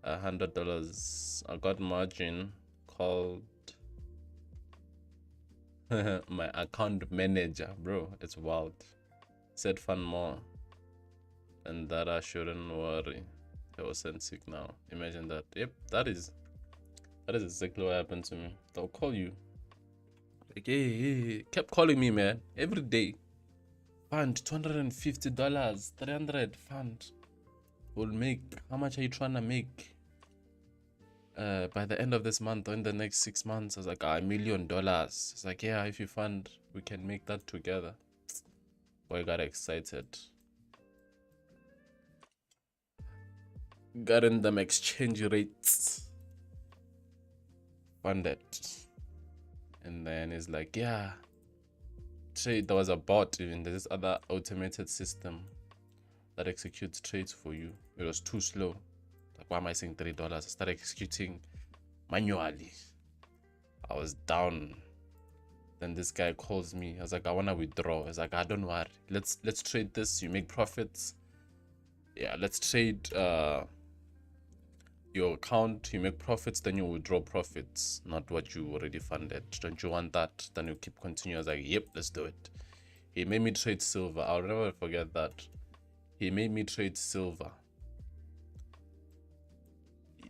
$100. I got margin, called my account manager, bro. It's wild. Said fund more, and that I shouldn't worry. I was sent sick now. Imagine that. Yep, that is exactly what happened to me. They'll call you. Like, hey, kept calling me, man, every day. Fund $250, 300 fund. Will make, how much are you trying to make by the end of this month or in the next 6 months? I was like, $1 million. It's like, yeah, if you fund, we can make that together. Boy, got excited. Got in them exchange rates. Funded. And then it's like, yeah. Trade, there was a bot even. There's this other automated system that executes trades for you. It was too slow. Like, why am I saying $3? I started executing manually. I was down. Then this guy calls me. I was like, I wanna withdraw. He's like, don't worry. Let's trade this. You make profits. Yeah, let's trade your account. You make profits, then you withdraw profits, not what you already funded. Don't you want that? Then you keep continuing. I was like, yep, let's do it. He made me trade silver. I'll never forget that. He made me trade silver.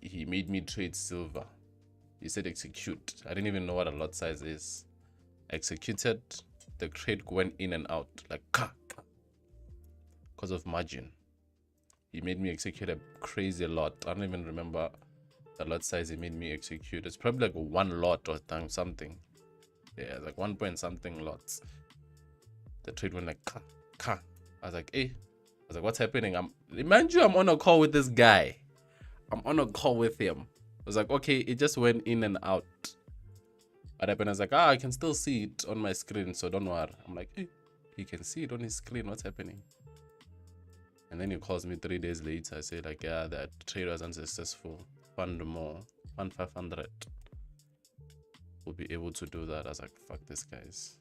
he made me trade silver. He said execute. I didn't even know what a lot size is. Executed. The trade went in and out like because of margin. He made me execute a crazy lot. I don't even remember the lot size he made me execute. It's probably like one lot or something. Yeah, like 1 point something lots. The trade went like I was like, hey. I was like, what's happening? Mind you, I'm on a call with this guy. I'm on a call with him. I was like, okay, it just went in and out. What happened? I was like, I can still see it on my screen, so don't worry. I'm like, hey, he can see it on his screen. What's happening? And then he calls me 3 days later. I say like, yeah, that trade was unsuccessful. Fund more. Fund 500. We'll be able to do that. I was like, fuck this, guys.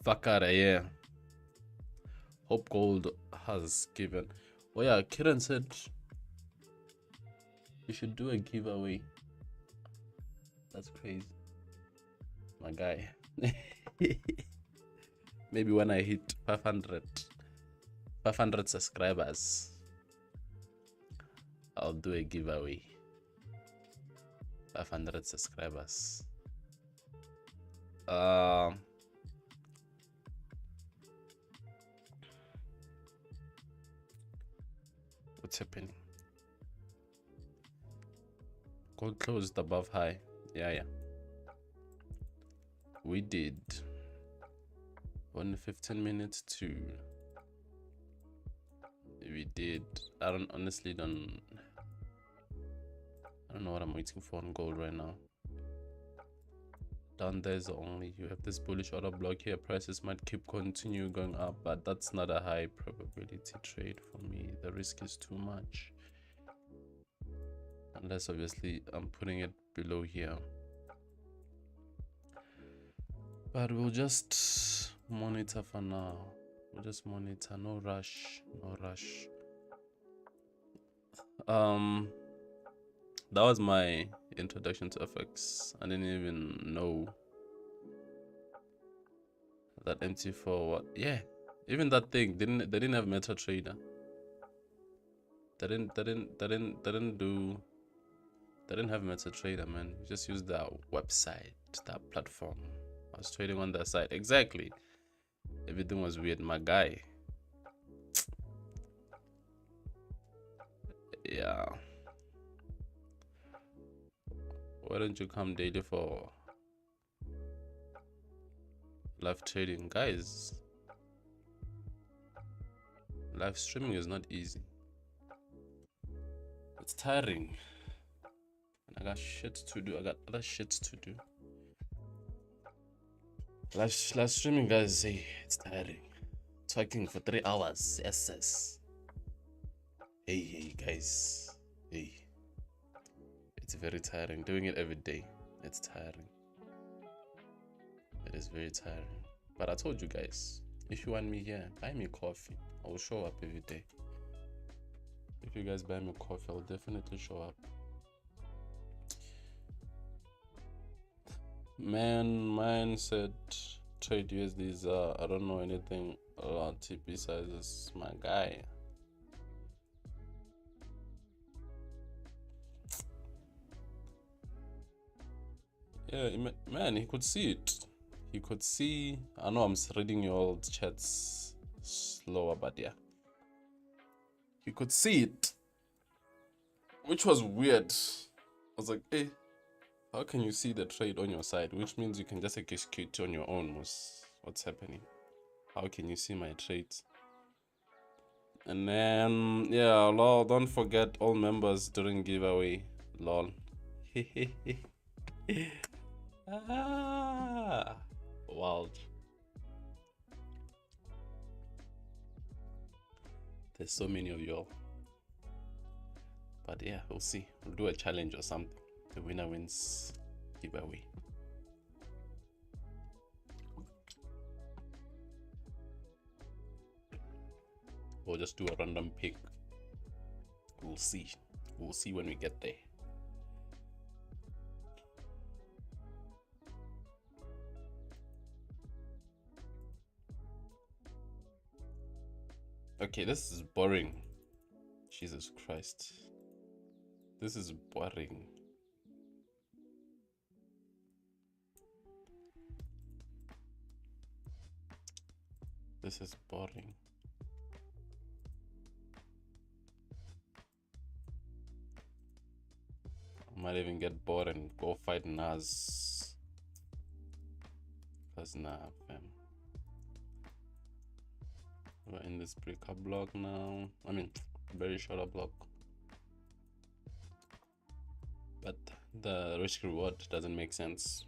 Fuck out of here. Hope Gold has given. Oh yeah, Kiran said you should do a giveaway. That's crazy. My guy. Maybe when I hit 500 subscribers, I'll do a giveaway. 500 subscribers. What's happening? Gold closed above high. Yeah. We did. 15 minutes to. We did. I honestly don't know what I'm waiting for on gold right now. Down there's only you have this bullish order block here. Prices might continue going up, but that's not a high probability trade for me. The risk is too much. Unless obviously I'm putting it below here. But we'll just monitor for now. We'll just monitor. No rush. That was my introduction to FX. I didn't even know that MT4 what. Yeah, even that thing they didn't have MetaTrader. They didn't have MetaTrader, man. We just used that website, that platform. I was trading on that site. Exactly. Everything was weird, my guy. Yeah. Why don't you come daily for live trading, guys? Live streaming is not easy. It's tiring. And I got shit to do. I got other shit to do. Live streaming, guys, hey, it's tiring. Talking for 3 hours. Yes. Hey, guys. Hey. It's very tiring. Doing it every day. It's tiring. It is very tiring. But I told you guys, if you want me here, buy me coffee. I will show up every day. If you guys buy me coffee, I'll definitely show up. Mine said trade USDs. I don't know anything about TP sizes. My guy. Yeah, man, he could see it. He could see. I know I'm reading your old chats slower, but yeah. He could see it. Which was weird. I was like, hey, how can you see the trade on your side? Which means you can just execute on your own. What's happening? How can you see my trades? And then, yeah, lol, don't forget all members during giveaway. Lol. Wild. There's so many of y'all. But yeah, we'll see. We'll do a challenge or something. The winner wins giveaway. We'll just do a random pick. We'll see. We'll see when we get there. Okay, this is boring. Jesus Christ. This is boring. This is boring. I might even get bored and go fight Nas. Cause nah, fam. We're in this breaker block now. I mean, very shorter block. But the risk reward doesn't make sense.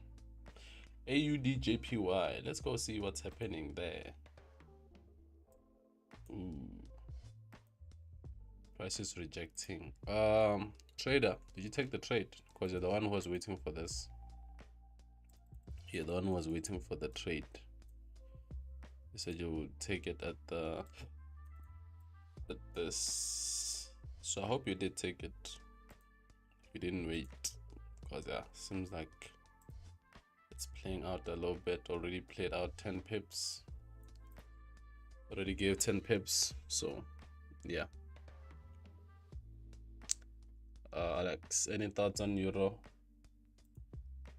AUDJPY. Let's go see what's happening there. Ooh. Price is rejecting. Trader, did you take the trade? Because you're the one who was waiting for this. You're the one who was waiting for the trade. You said you would take it at this. So I hope you did take it. You didn't wait. Because yeah, seems like it's playing out a little bit. Already played out 10 pips. Already gave 10 pips. So yeah. Alex, any thoughts on Euro?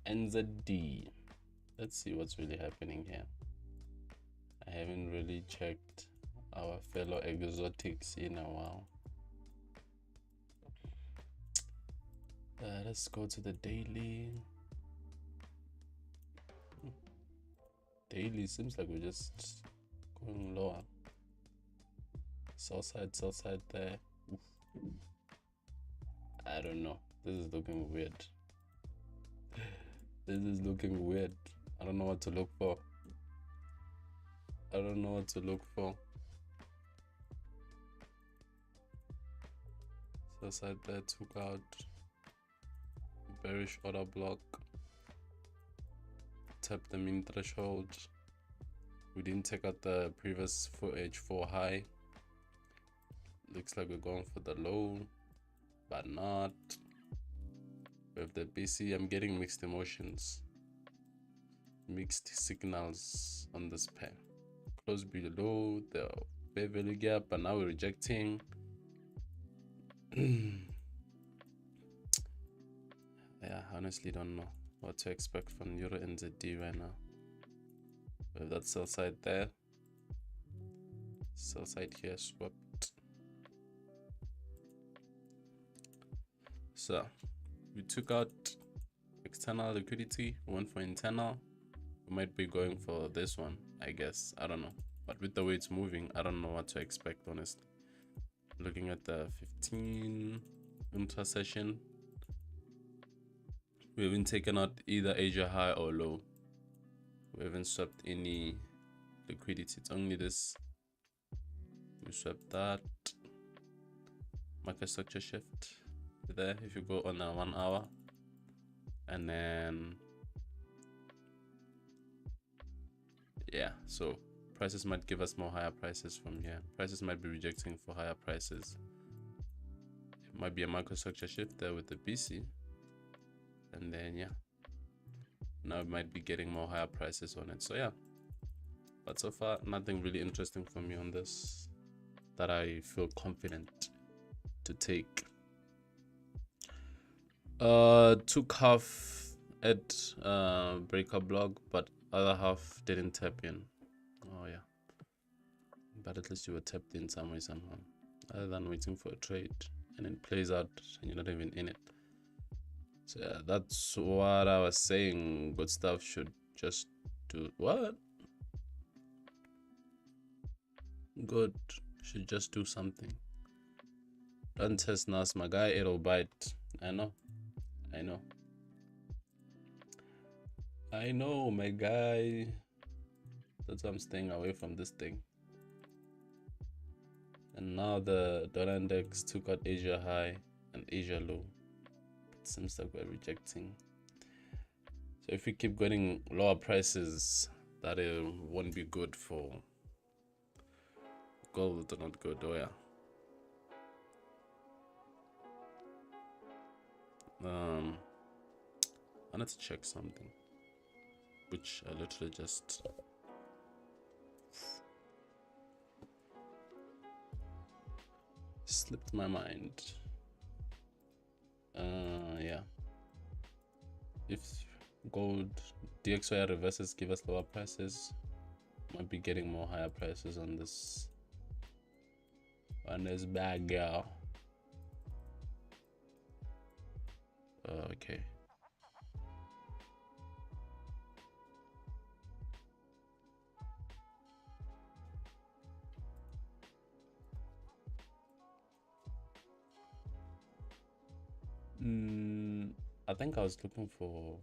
NZD. Let's see what's really happening here. I haven't really checked our fellow exotics in a while. Let's go to the daily. Daily seems like we're just going lower. Sell side there. Oof. I don't know. This is looking weird. This is looking weird. I don't know what to look for. I don't know what to look for. So side there took out bearish order block. Tap the mean threshold. We didn't take out the previous 4H4 high. Looks like we're going for the low, but not. With the BC, I'm getting mixed emotions, mixed signals on this pair. Close below the fair value gap, but now we're rejecting. Yeah, honestly don't know what to expect from Euro NZD right now. With that sell side there, sell side here swept. So we took out external liquidity, went for internal. We might be going for this one, I guess. I don't know. But with the way it's moving, I don't know what to expect, honestly. Looking at the 15 intra-session, we haven't taken out either Asia high or low. We haven't swept any liquidity. It's only this. We swept that. Market structure shift there if you go on a 1 hour. And then yeah, so prices might give us more higher prices from here. Prices might be rejecting for higher prices. It might be a microstructure shift there with the BC. And then yeah, now it might be getting more higher prices on it. So yeah, but so far nothing really interesting for me on this that I feel confident to take. Took half at breaker block, but other half didn't tap in. Oh yeah, but at least you were tapped in some way somehow, other than waiting for a trade and it plays out and you're not even in it. So yeah, that's what I was saying. Good stuff should just do what? Good should just do something. Don't test Nas, my guy, it'll bite. I know, my guy. That's why I'm staying away from this thing. And now the dollar index took out Asia high and Asia low. It seems like we're rejecting. So if we keep getting lower prices, that won't be good for gold. Not good. Oh yeah. I need to check something, which I literally just slipped my mind. Yeah, if gold DXY reverses give us lower prices, might be getting more higher prices on this bag, girl. Okay. I think I was looking for.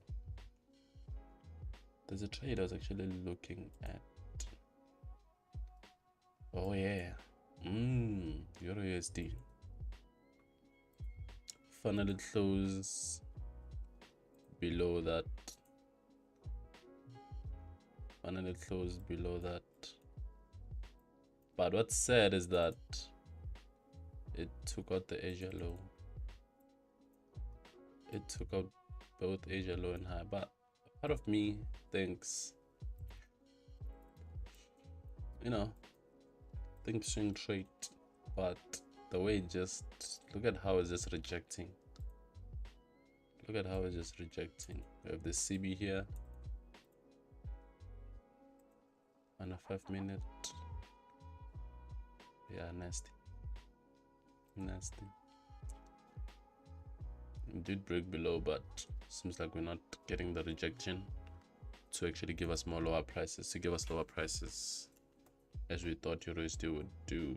There's a trade I was actually looking at. Oh yeah. Euro USD. Finally close below that. Finally close below that. But what's sad is that it took out the Asia low. It took out both Asia low and high. But part of me thinks, think swing trade, but the way just look at how it's just rejecting. Look at how it's just rejecting. We have the CB here on a 5 minute. Yeah, nasty. It did break below, but seems like we're not getting the rejection to actually give us lower prices, as we thought Eurusd would do.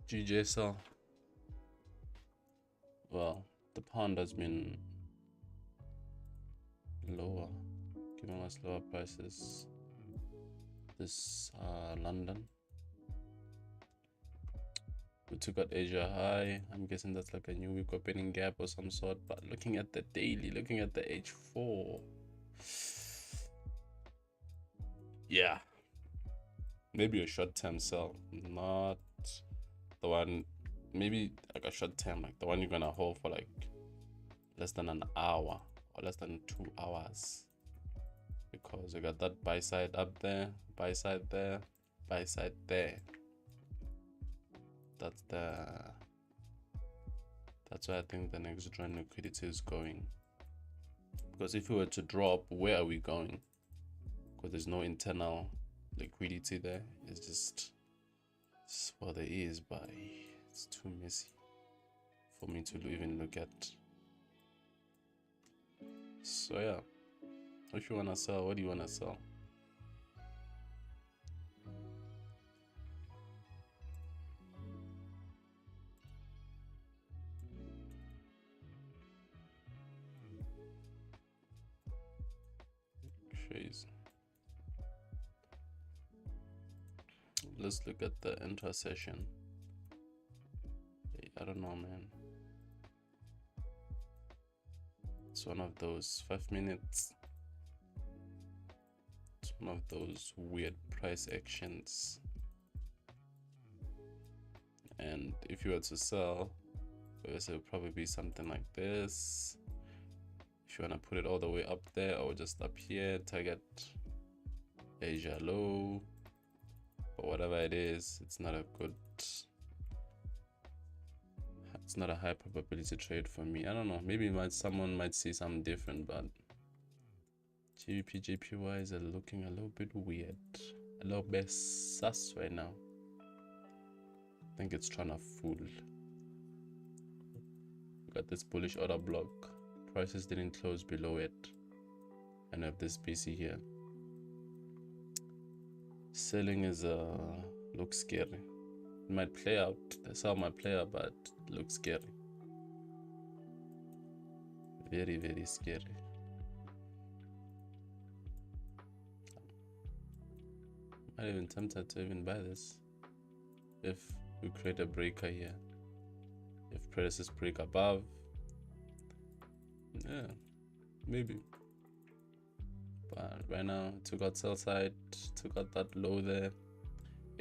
GJSL. Well, the pound has been lower, giving us lower prices. This London, we took out Asia high. I'm guessing that's like a new week opening gap or some sort. But looking at the daily, looking at the H4, yeah, maybe a short-term sell, not the one. Maybe like a short-term, like the one you're gonna hold for like less than an hour or less than 2 hours, because you got that buy side up there, buy side there, buy side there. That's where I think the next drain liquidity is going. Because if we were to drop, where are we going? Because there's no internal liquidity there. It's just what there is, but it's too messy for me to even look at. So yeah, if you wanna sell, what do you wanna sell? Crazy. Let's look at the intra-session. I don't know, man. It's one of those 5 minutes. It's one of those weird price actions. And if you were to sell, it would probably be something like this. If you want to put it all the way up there or just up here, target Asia low. But whatever it is, it's not a high probability trade for me. I don't know, maybe someone might see something different, but GBP JPY is looking a little bit weird, a little bit sus right now. I think it's trying to fool. Got this bullish order block, prices didn't close below it, and I have this BC here. Selling is looks scary. It might play out, the sell might play out, but it looks scary. Very, very scary. I'm not even tempted to even buy this. If we create a breaker here, if prices break above, yeah, maybe. But right now, took out sell side, took out that low there.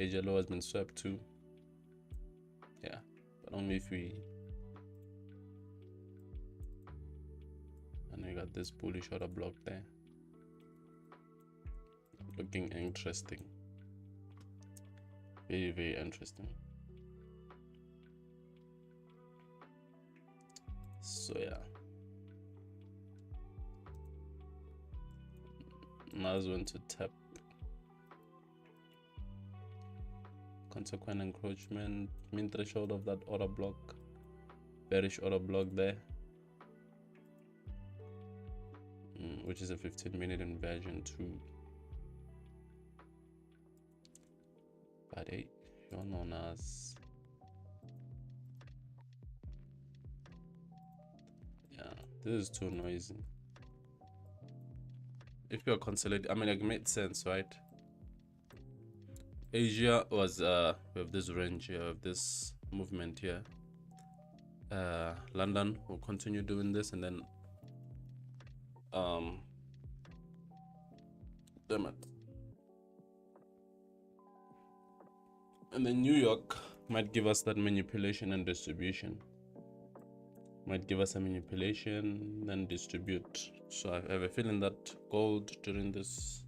Asia low has been swept too. Yeah, but only if we. And we got this bullish order block there. Looking interesting. Very, very interesting. So yeah. Now went to tap. Consequent encroachment, mean threshold of that order block, bearish order block there, which is a 15-minute inversion too. But hey, you're known as, yeah, this is too noisy. If you're consolidating, I mean, it made sense, right? Asia was we have this range here, we have this movement here. London will continue doing this, and then damn it, and then New York might give us that manipulation and distribution. Might give us a manipulation, then distribute. So I have a feeling that gold during this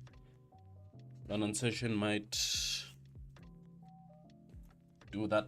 London session might do that.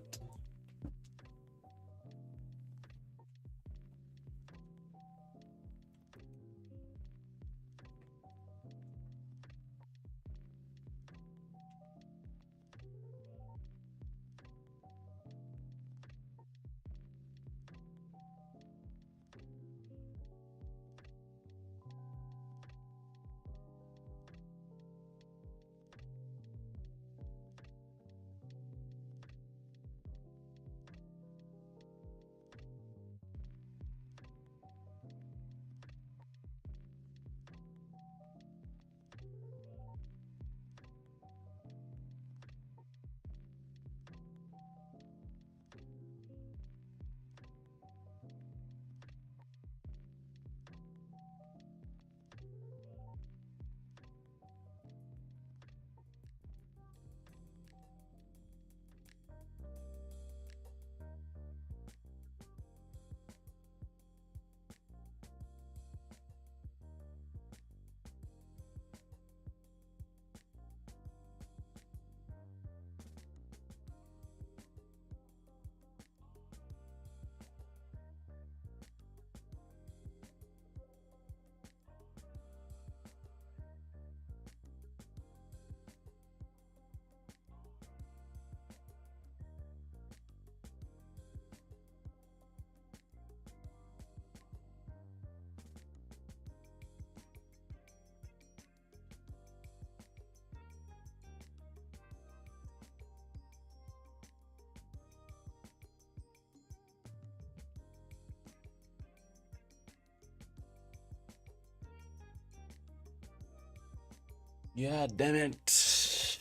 Yeah, damn it.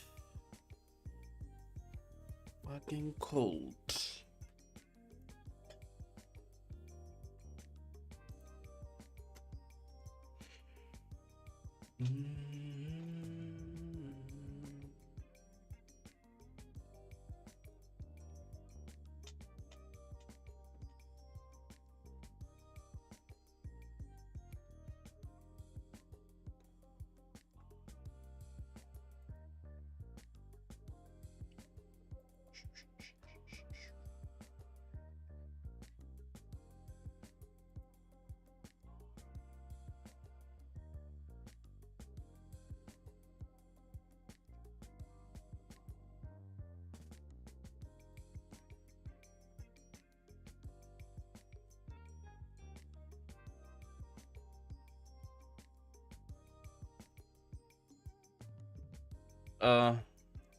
Fucking cold.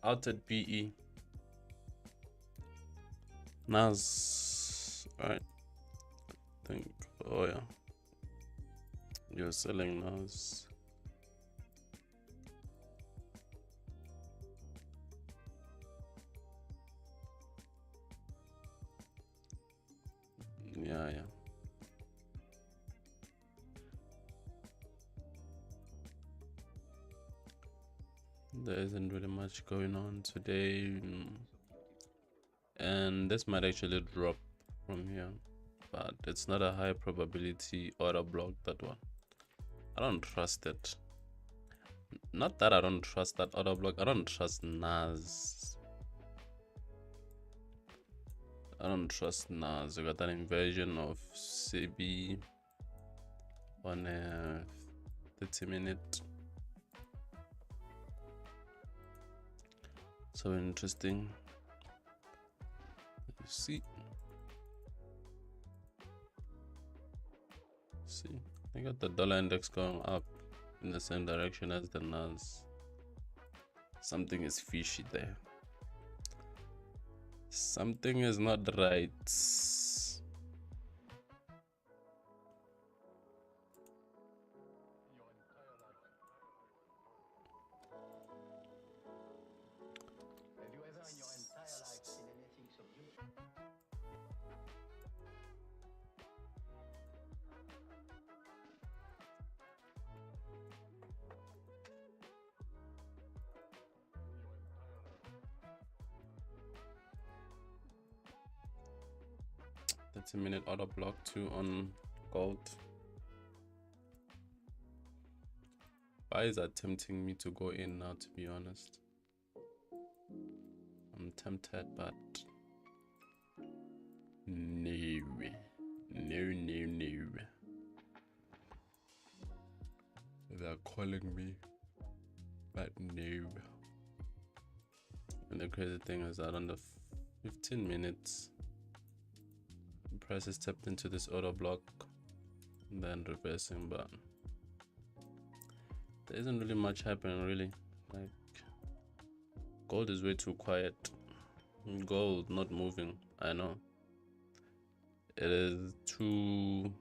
Out at PE. Nas, alright. I think, oh yeah. You're selling Nas. Yeah. There isn't really much going on today, and this might actually drop from here, but it's not a high probability order block. That one, I don't trust it. Not that I don't trust that order block, I don't trust NAS. I don't trust NAS. I got that inversion of CB on a 30-minute. So interesting. You see, I got the dollar index going up in the same direction as the NAS. Something is fishy there. Something is not right. Have you ever in your entire life seen anything so beautiful? That's a minute order block 2 on gold. Why is that tempting me to go in now, to be honest? I'm tempted, but no. They're calling me, but no. And the crazy thing is that on the 15 minutes, the price is tapped into this order block and then reversing, but there isn't really much happening really. Like, gold is way too quiet. Gold not moving, I know. It is too,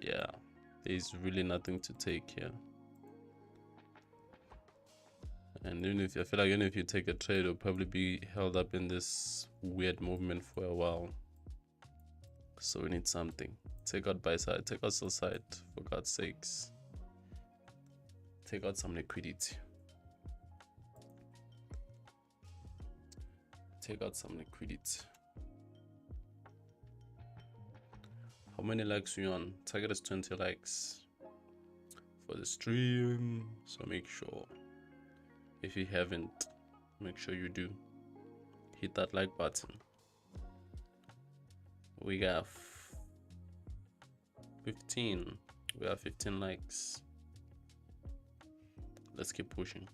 yeah, there's really nothing to take here. And even if I feel like even if you take a trade, it'll probably be held up in this weird movement for a while. So we need something. Take out buy side, take out sell side, for God's sakes. Take out some liquidity. Take out some liquidity. How many likes are you on? Target is 20 likes for the stream, so make sure, if you haven't, make sure you do hit that like button. We got 15. We have 15 likes. Let's keep pushing.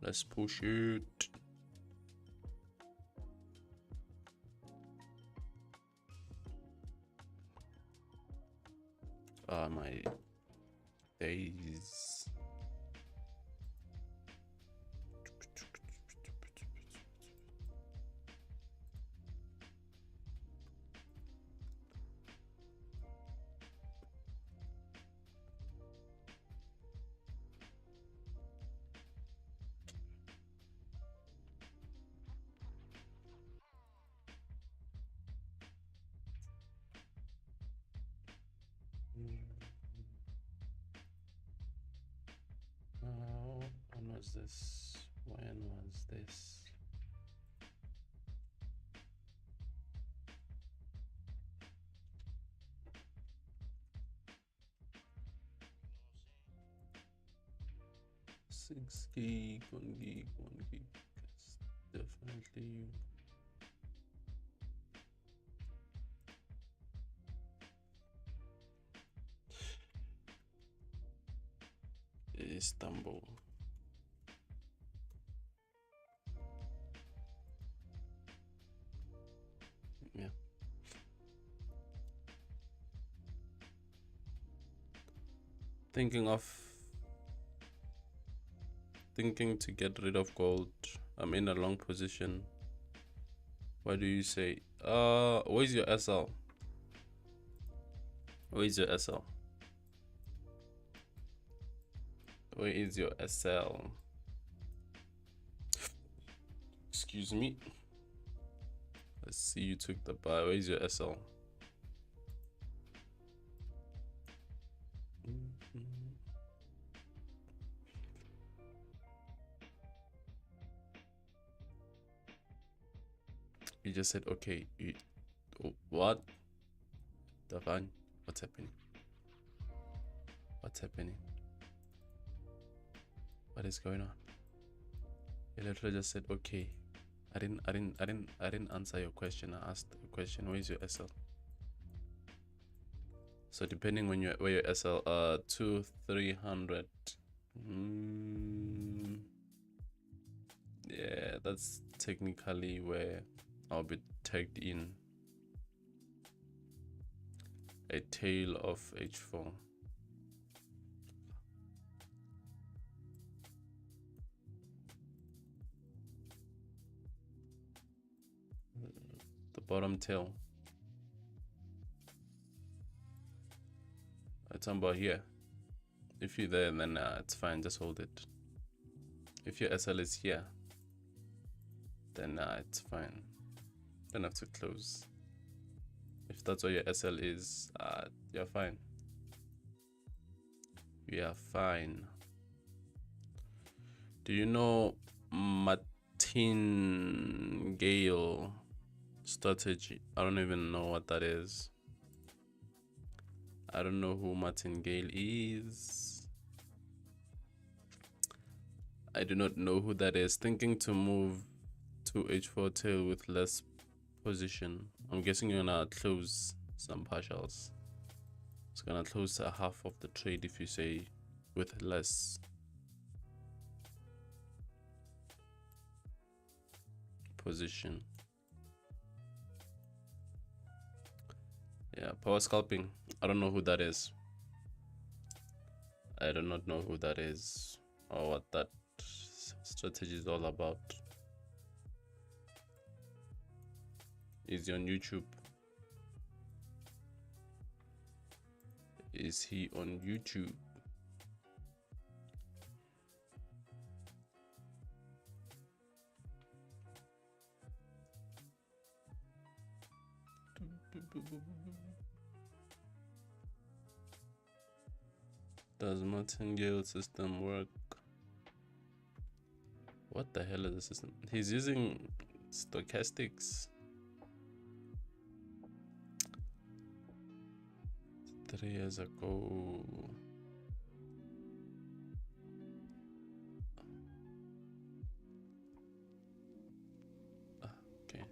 Let's push it. Ah, my days. When was this? When was this? Six gig, 1 gig, 1 gig. That's definitely Istanbul. Yeah. Thinking to get rid of gold. I'm in a long position. What do you say? Where's your SL? Where's your SL? Where is your SL? Excuse me. Let's see, you took the buy. Where's your SL? just said, okay, what? Davan, what's happening? What's happening? What is going on? He literally just said, okay. I didn't answer your question. I asked a question. Where's your SL? So depending on where your SL 2-300. Yeah, that's technically where I'll be tagged in a tail of H4. The bottom tail. It's about here. If you're there, then it's fine, just hold it. If your SL is here, then it's fine. Don't have to close. If that's where your SL is, you're fine. We are fine. Do you know martingale strategy? I don't even know what that is. I don't know who martingale is. I do not know who that is. Thinking to move to H4 tail with less position. I'm guessing you're gonna close some partials. It's gonna close a half of the trade if you say with less position. Yeah, power scalping. I don't know who that is. I do not know who that is or what that strategy is all about. Is he on YouTube? Is he on YouTube? Does martingale system work? What the hell is the system? He's using stochastics. 3 years ago. Okay.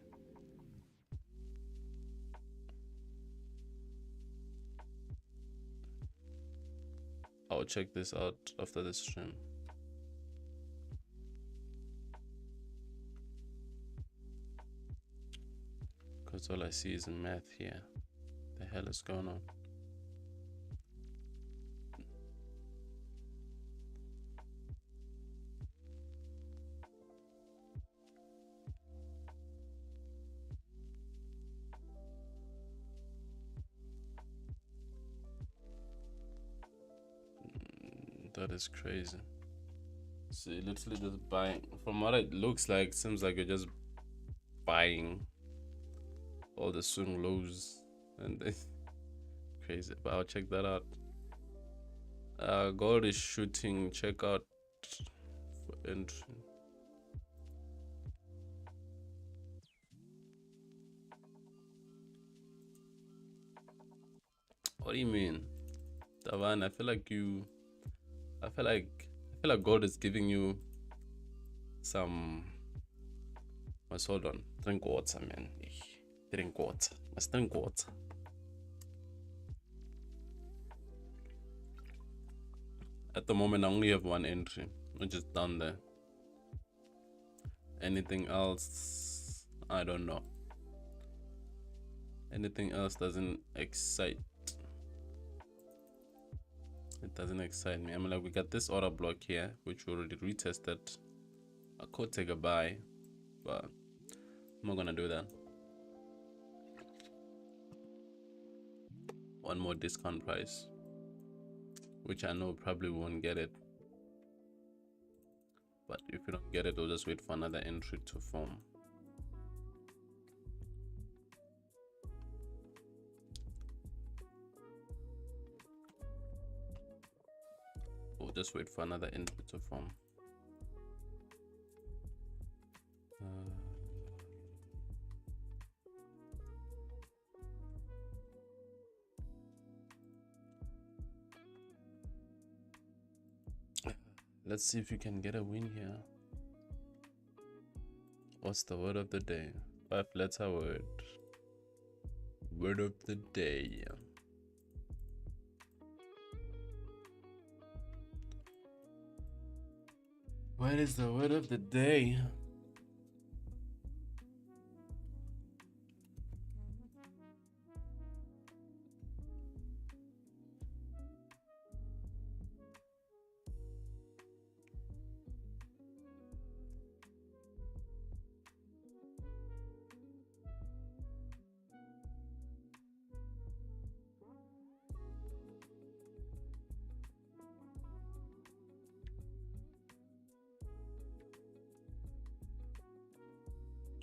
I'll check this out after the stream. Because all I see is math here. The hell is going on? That is crazy. So you're literally just buying. From what it looks like, seems like you're just buying all the swing lows and crazy. But I'll check that out. Gold is shooting. Check out for entry. What do you mean, Davan? I feel like God is giving you some. Let's hold on. Drink water, man. Drink water. Let's drink water. At the moment, I only have one entry, which is down there. Anything else, I don't know. Anything else doesn't excite. It doesn't excite me. I'm like, we got this order block here, which we already retested. I could take a buy, but I'm not gonna do that. One more discount price, which I know probably won't get it. But if you don't get it, we'll just wait for another entry to form. We'll just wait for another entry to form. Let's see if you can get a win here. What's the word of the day? 5-letter word. Word of the day. What is the word of the day?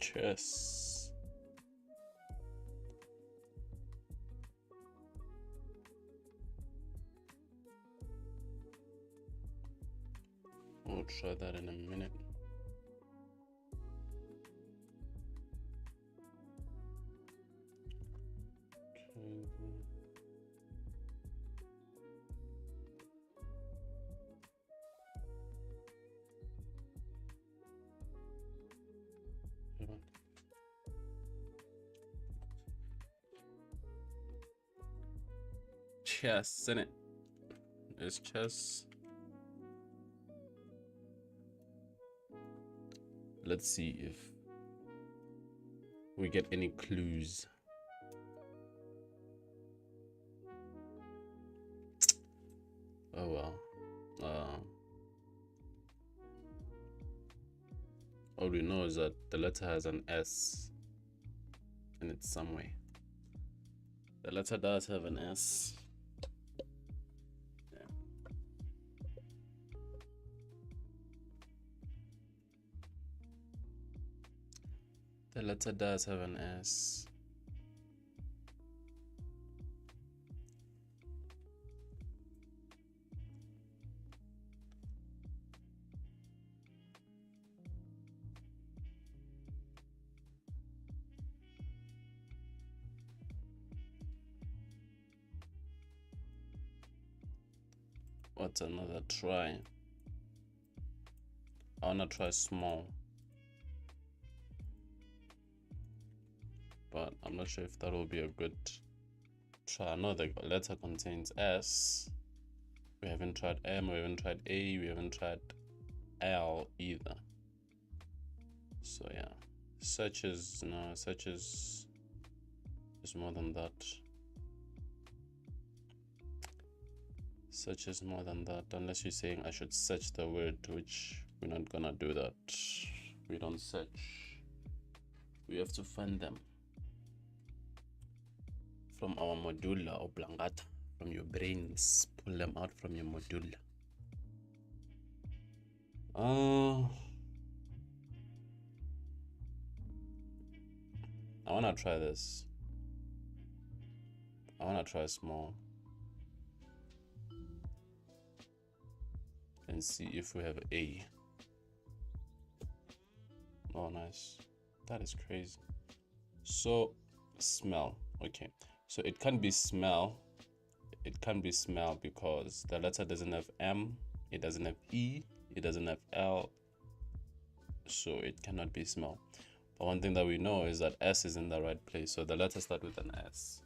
Chess. We'll try that in a minute. Chess, isn't it? It's chess. Let's see if we get any clues. Oh well. All we know is that the letter has an S in it somewhere. The letter does have an S. Yeah. The letter does have an S. What's another try? I wanna try small, but I'm not sure if that will be a good try. I know the letter contains S. We haven't tried M, we haven't tried A, we haven't tried L either. So yeah, such is more than that. Search is more than that, unless you're saying I should search the word, which we're not gonna do that. We don't search. We have to find them from our modular or blangata, from your brains. Pull them out from your modular. I wanna try this. I wanna try small and see if we have A. Oh, nice. That is crazy. So, smell. Okay. So it can't be smell. It can't be smell because the letter doesn't have M, it doesn't have E, it doesn't have L. So it cannot be smell. But one thing that we know is that S is in the right place. So the letters start with an S.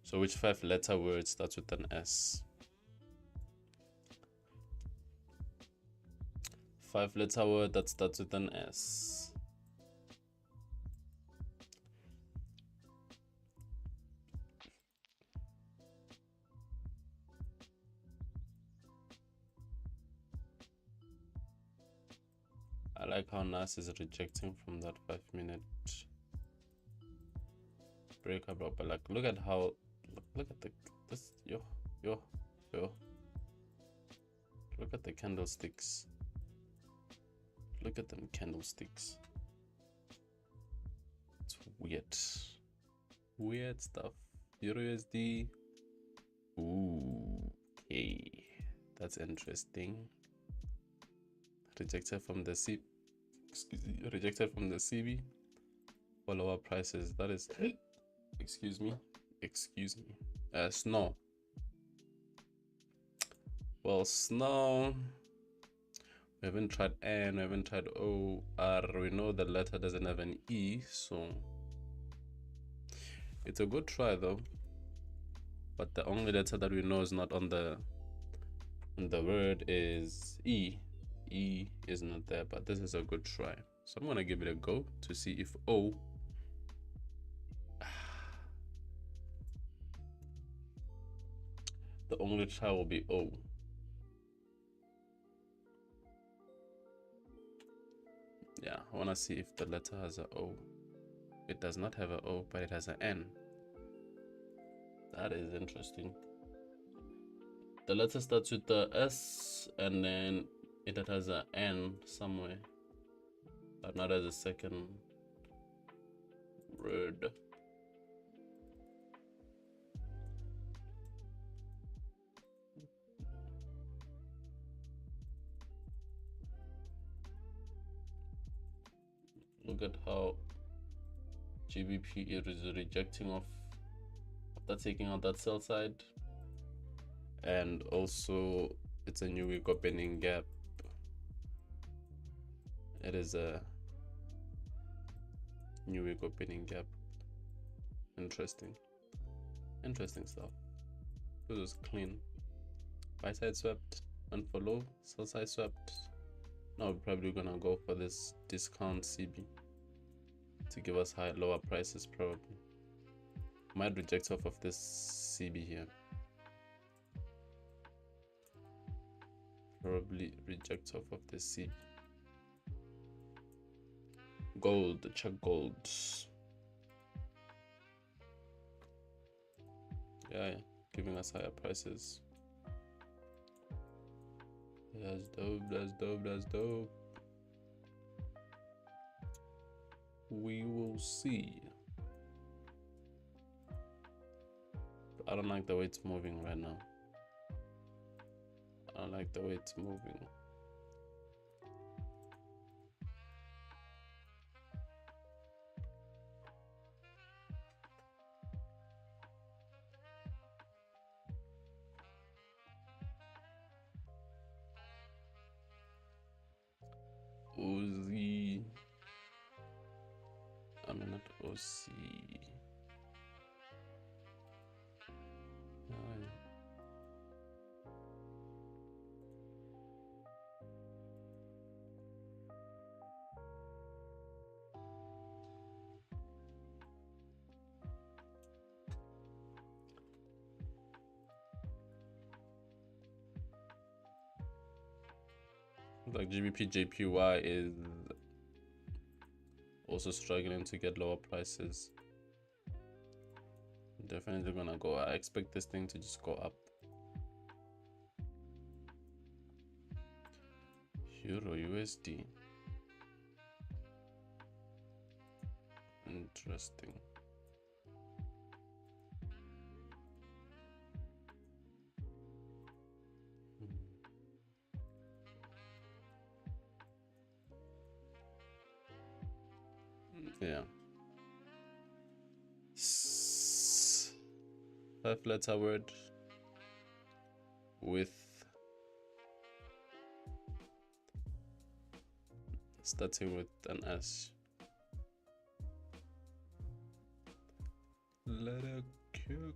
So which 5-letter word starts with an S? 5-letter word that starts with an S. I like how NAS is rejecting from that 5-minute breaker block, but like look at how look at this yo look at the candlesticks. Look at them candlesticks. It's weird stuff. Eurusd. Ooh, okay, that's interesting. Rejected from the CB for lower prices. That is excuse me snow. Well, snow, We haven't tried N, we haven't tried O, R. We know the letter doesn't have an E, so it's a good try though. But the only letter that we know is not on the word is E. E is not there, but this is a good try. So I'm gonna give it a go to see if O. The only try will be O. Yeah, I wanna see if the letter has a O. It does not have a O, but it has an N. That is interesting. The letter starts with the S and then it has an N somewhere, but not as a second word. Look at how GBP is rejecting off after taking out that sell side, and also it's a new week opening gap. It is a new week opening gap. Interesting stuff. This was clean. Buy side swept, went for low, sell side swept. Now we're probably gonna go for this discount CB to give us lower prices. Probably might reject off of this CB here. Probably reject off of this CB. Gold, check gold. Yeah, giving us higher prices. That's dope. We will see. I don't like the way it's moving right now. I don't like the way it's moving. OZ. I mean not OC. Like GBP JPY is also struggling to get lower prices. Definitely gonna go. I expect this thing to just go up. Euro USD. Interesting. Yeah. 5-letter word with starting with an S. Let it cook.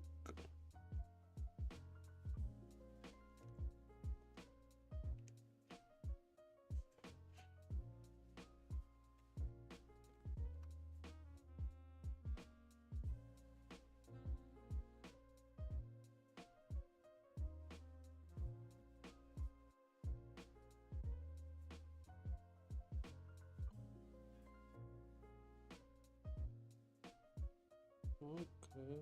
Okay.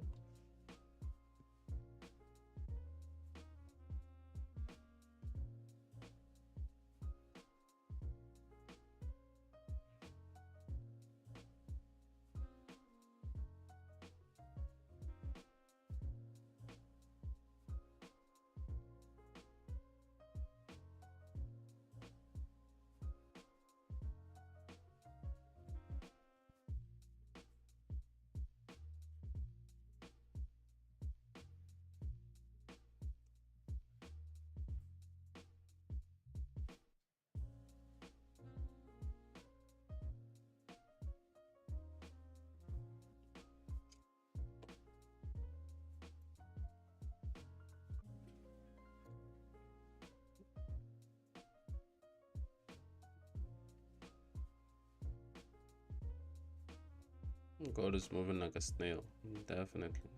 Gold is moving like a snail, definitely.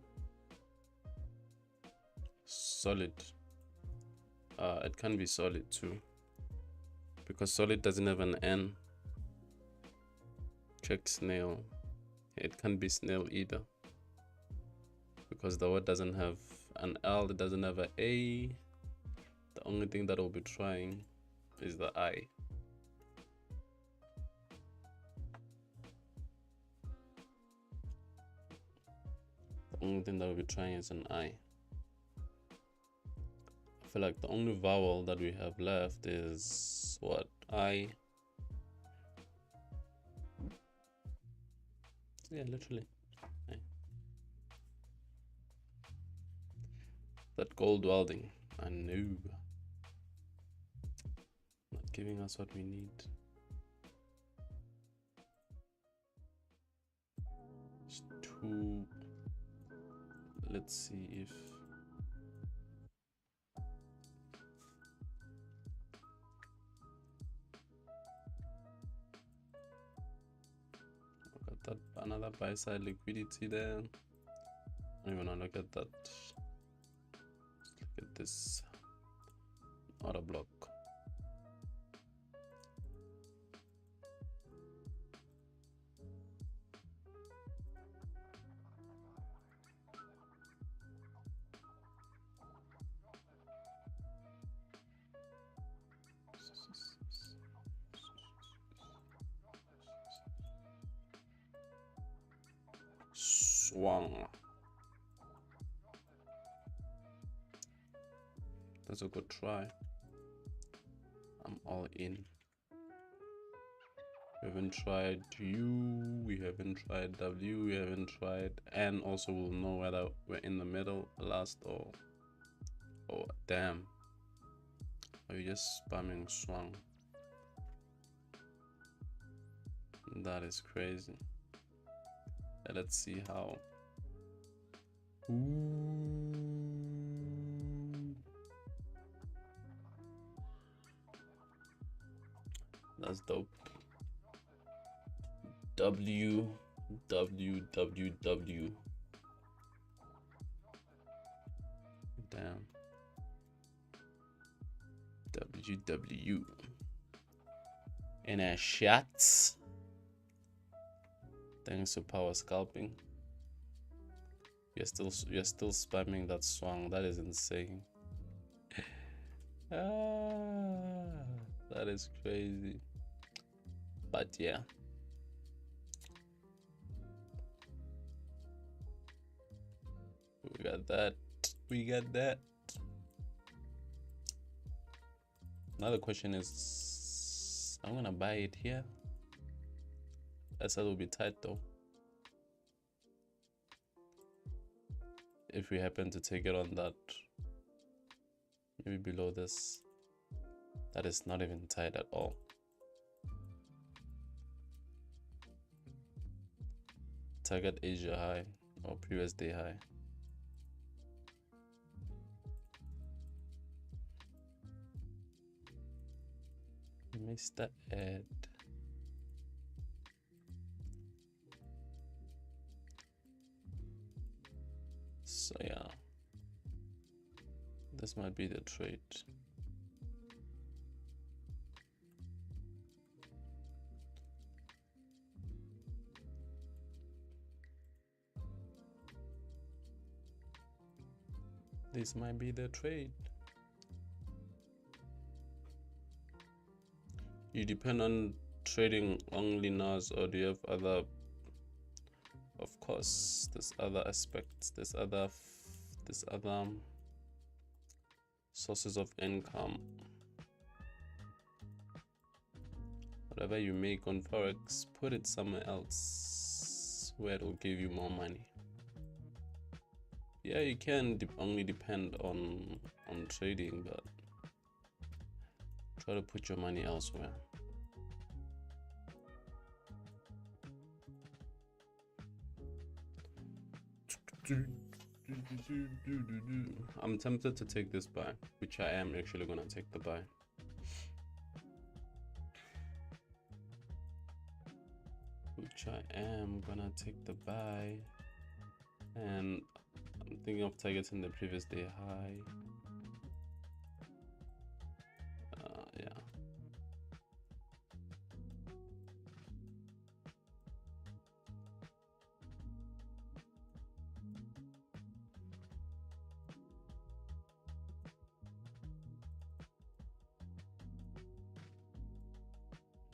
Solid. It can be solid too, because solid doesn't have an N. Check snail. It can't be snail either, because the word doesn't have an L, it doesn't have an A. The only thing that will be trying is the I. The only thing that will be trying is an I. I feel like the only vowel that we have left is what? I. Yeah, literally. I. That gold welding, I knew. Not giving us what we need. It's too. Let's see if. Look at that, another buy side liquidity there. I don't even want to look at that. Let's look at this order block. Swung. That's a good try. I'm all in. We haven't tried U, we haven't tried W, we haven't tried N. Also, we'll know whether we're in the middle, last, or damn. Are you just spamming swung? That is crazy. Let's see how. Ooh. That's dope. W. Damn. WW. And our shots. Thanks to power scalping. You're still spamming that swung. That is insane. That is crazy. But yeah. We got that. We got that. Now the question is, I'm gonna buy it here. That side will be tight though. If we happen to take it on that, maybe below this, that is not even tight at all. Target Asia high or previous day high. Mr. Ed. So yeah, this might be the trade. This might be the trade. You depend on trading only NAS, or do you have other? Of course, there's other aspects, there's other sources of income. Whatever you make on forex, put it somewhere else where it will give you more money. Yeah, you can only depend on trading, but try to put your money elsewhere. I'm tempted to take this buy, which I am actually gonna take the buy. Which which I am gonna take the buy, and I'm thinking of targeting the previous day high. Yeah.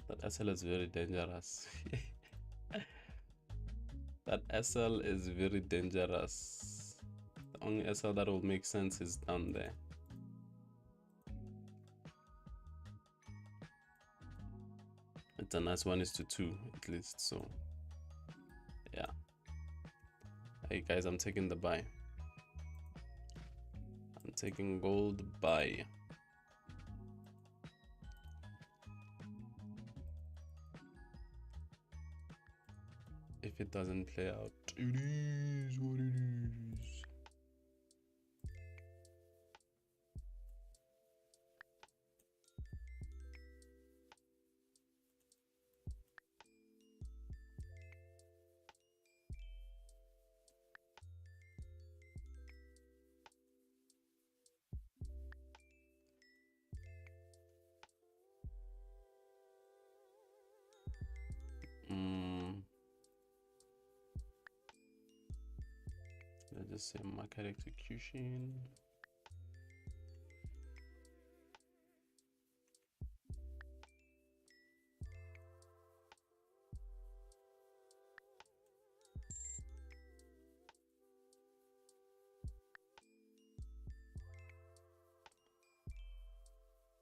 That SL is very dangerous. That SL is very dangerous. The only SL that will make sense is down there. It's a nice 1:2 at least, so yeah. Hey guys, I'm taking the buy. I'm taking gold buy. If it doesn't play out, it is what it is. Let's just say market execution.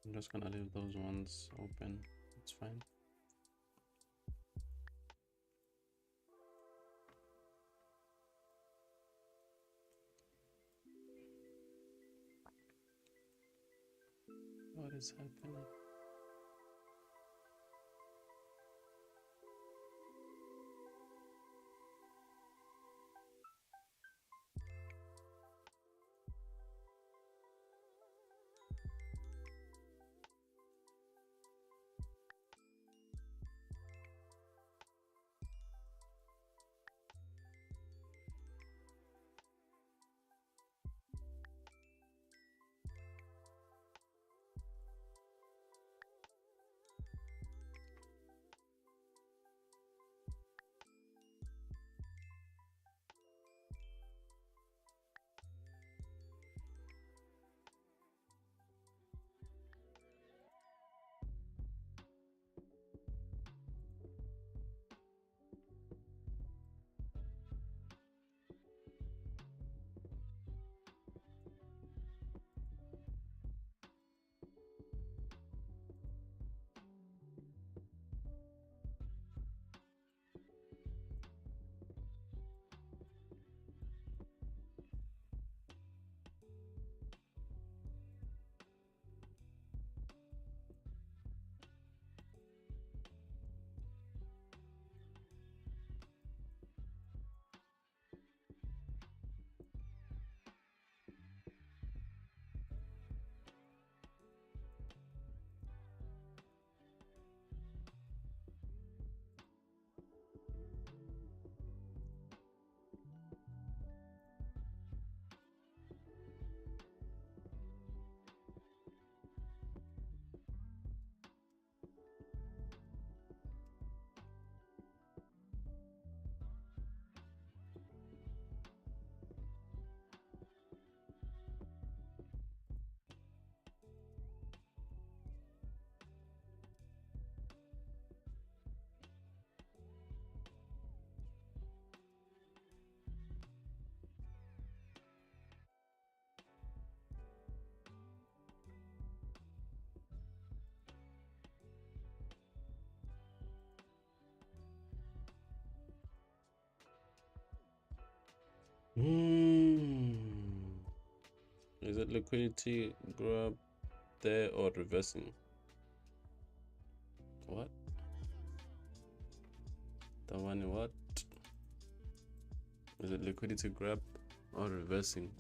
I'm just gonna leave those ones open. It's fine. What is happening? Is it liquidity grab there or reversing? What? The one what? Is it liquidity grab or reversing?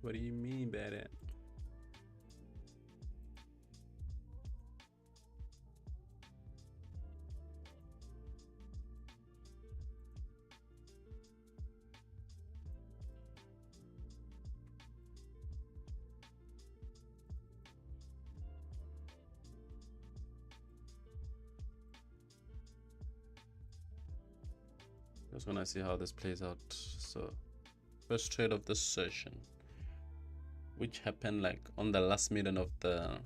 What do you mean by that? Just wanna see how this plays out. So first trade of this session, which happened like on the last minute of the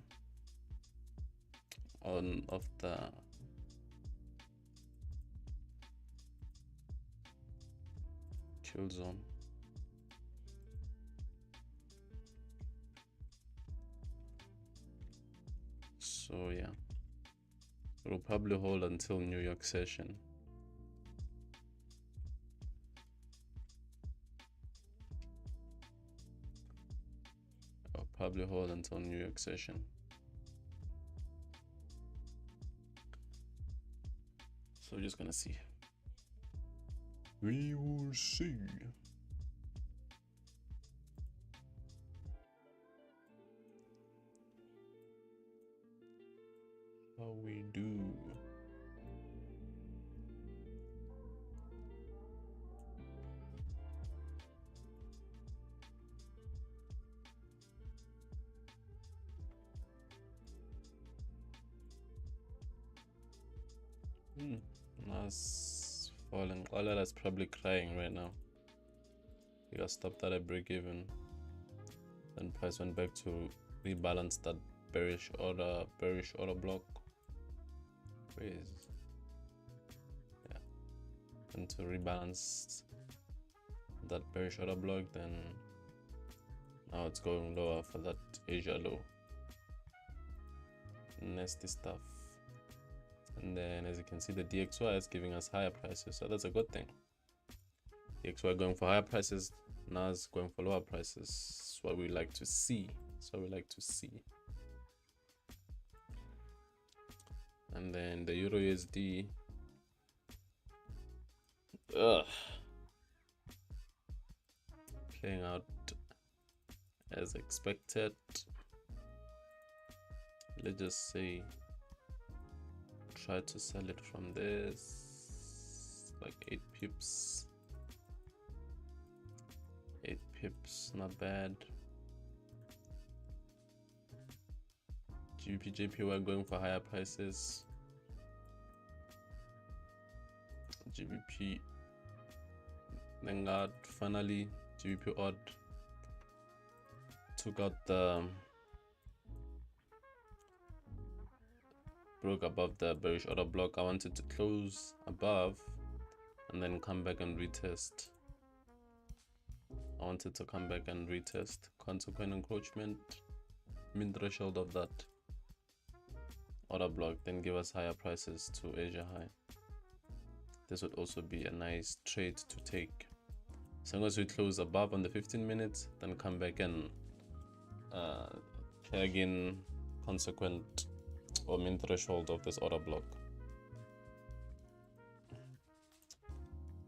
kill zone. So yeah, it'll probably hold until New York session. I'll probably hold until New York session. So we're just gonna see. We will see. How we do. Nas falling. All probably crying right now. You got stopped at a break even. Then price went back to rebalance that bearish order block. Raise. Yeah. And to rebalance that bearish order block, then now it's going lower for that Asia low. Nasty stuff. And then as you can see, the DXY is giving us higher prices, so that's a good thing. DXY going for higher prices, NAS going for lower prices. That's what we like to see. And then the Euro USD, playing out as expected. Let's just say try to sell it from this, like 8 pips. 8 pips, not bad. GBP JPY going for higher prices. GBP Vanguard finally, GBP odd took out the broke above the bearish order block. I wanted to close above and then come back and retest. Consequent encroachment, mean threshold of that order block, then give us higher prices to Asia high. This would also be a nice trade to take. As long as we close above on the 15 minutes, then come back and play again consequent or mean threshold of this order block,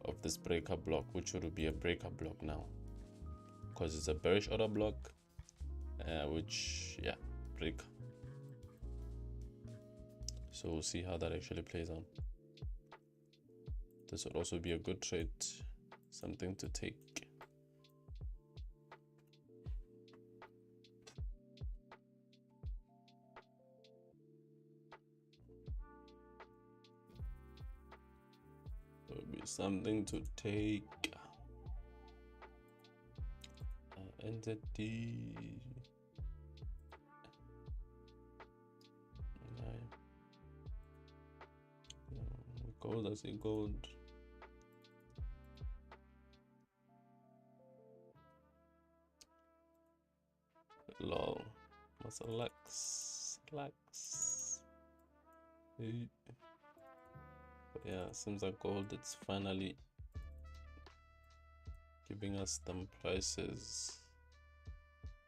of this breaker block, which would be a breaker block now because it's a bearish order block, which, yeah, break. So we'll see how that actually plays out. This would also be a good trade, something to take. Something to take. Entity. Gold, I say gold. Lol. Muscle lax. Hey. But yeah, seems like gold, it's finally giving us some prices,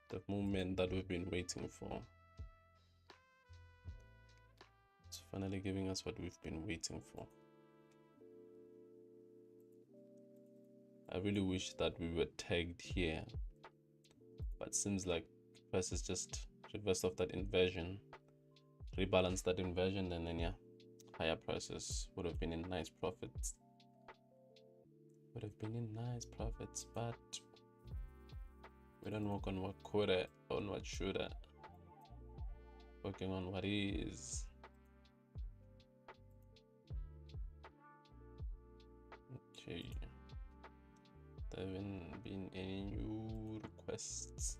the movement that we've been waiting for. It's finally giving us what we've been waiting for. I really wish that we were tagged here, but seems like prices just reversed off that inversion, rebalance that inversion, and then yeah, higher prices would have been in nice profits. But we don't work on what could, on what should, working on what is. Okay. There haven't been any new requests.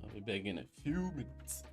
I'll be back in a few minutes.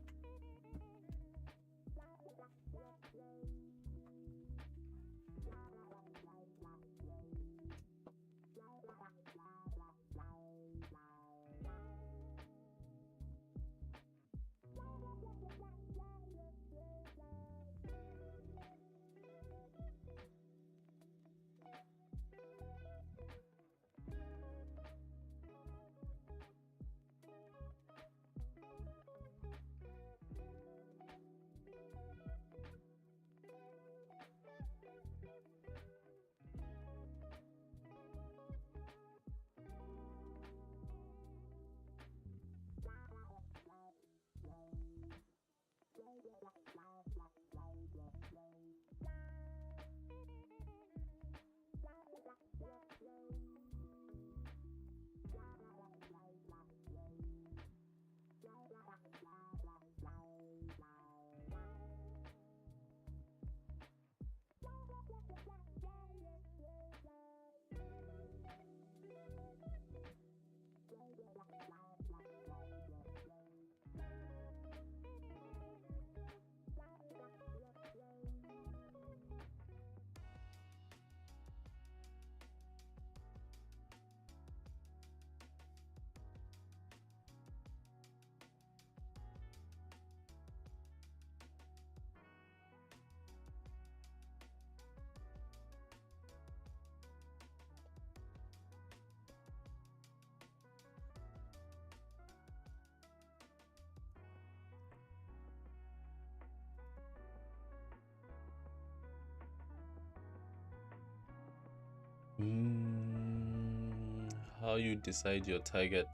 How you decide your target: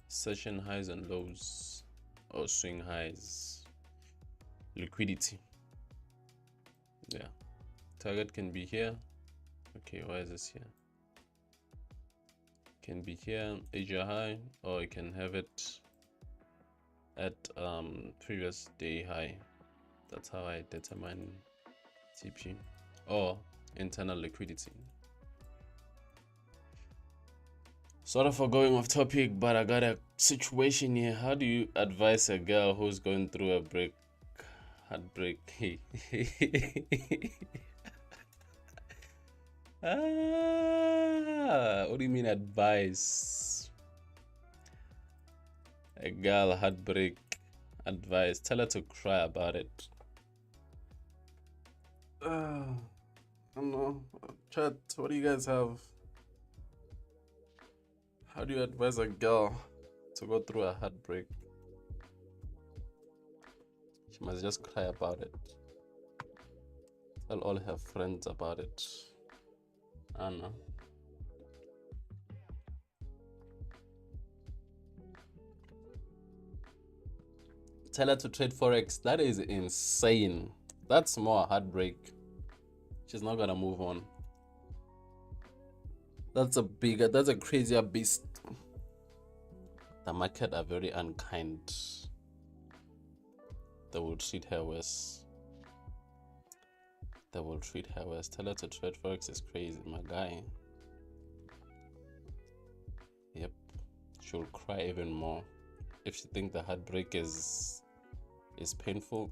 session highs and lows, or swing highs? Liquidity. Yeah, target can be here. Okay, why is this here? Can be here, Asia high, or you can have it at previous day high. That's how I determine TP or internal liquidity. Sort of for going off topic, but I got a situation here. How do you advise a girl who's going through a heartbreak? What do you mean advice? A girl heartbreak advice. Tell her to cry about it. I don't know. Chat, what do you guys have? How do you advise a girl to go through a heartbreak? She must just cry about it. Tell all her friends about it. I don't know. Tell her to trade forex. That is insane. That's more heartbreak. She's not gonna move on. That's a crazier beast. The market are very unkind. They will treat her worse. Tell her to trade forex is crazy, my guy. Yep. She'll cry even more. If she thinks the heartbreak is painful,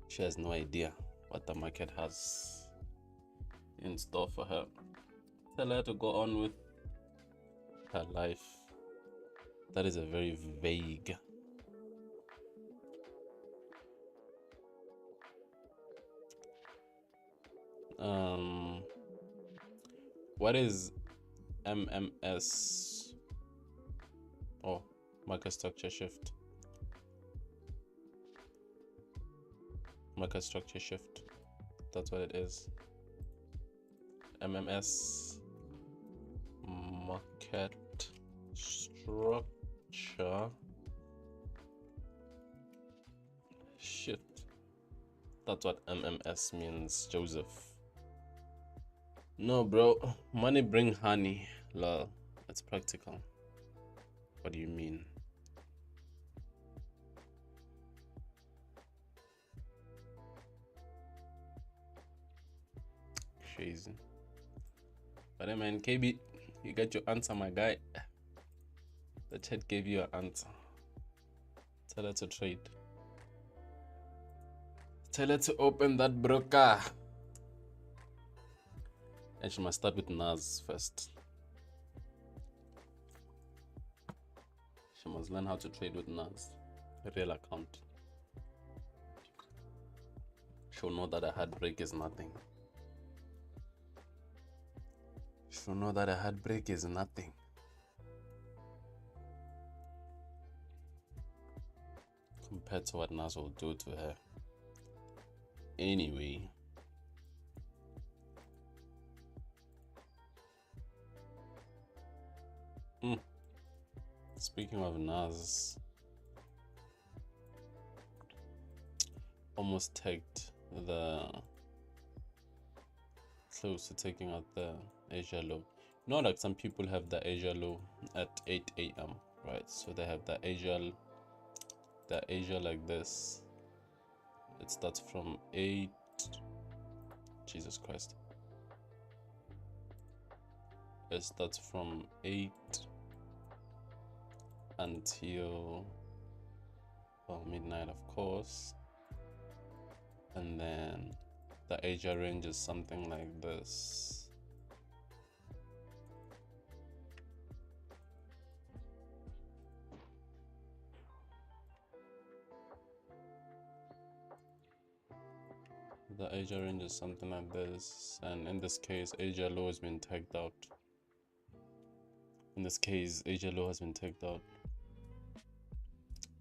she has no idea what the market has in store for her. Tell her to go on with her life. That is a very vague. What is MMS? Oh, market structure shift. Market structure shift. That's what it is. MMS, market structure shift. That's what MMS means, Joseph. No, bro. Money bring honey. Lol. That's practical. What do you mean? Crazy. But hey man, KB, you got your answer, my guy. The chat gave you an answer. Tell her to trade. Tell her to open that broker. And she must start with NAS first. She must learn how to trade with NAS. A real account. She'll know that a hard break is nothing. She'll know that a hard break is nothing. Compared to what NAS will do to her. Anyway. Speaking of NAS, almost tagged the close to taking out the Asia low. You know, like some people have the Asia low at 8 a.m. right? So they have the Asia like this. It starts from 8. Jesus Christ. It starts from 8 until, well, midnight, of course. And then the Asia range is something like this. The Asia range is something like this, and in this case, Asia low has been tagged out. In this case, Asia low has been tagged out.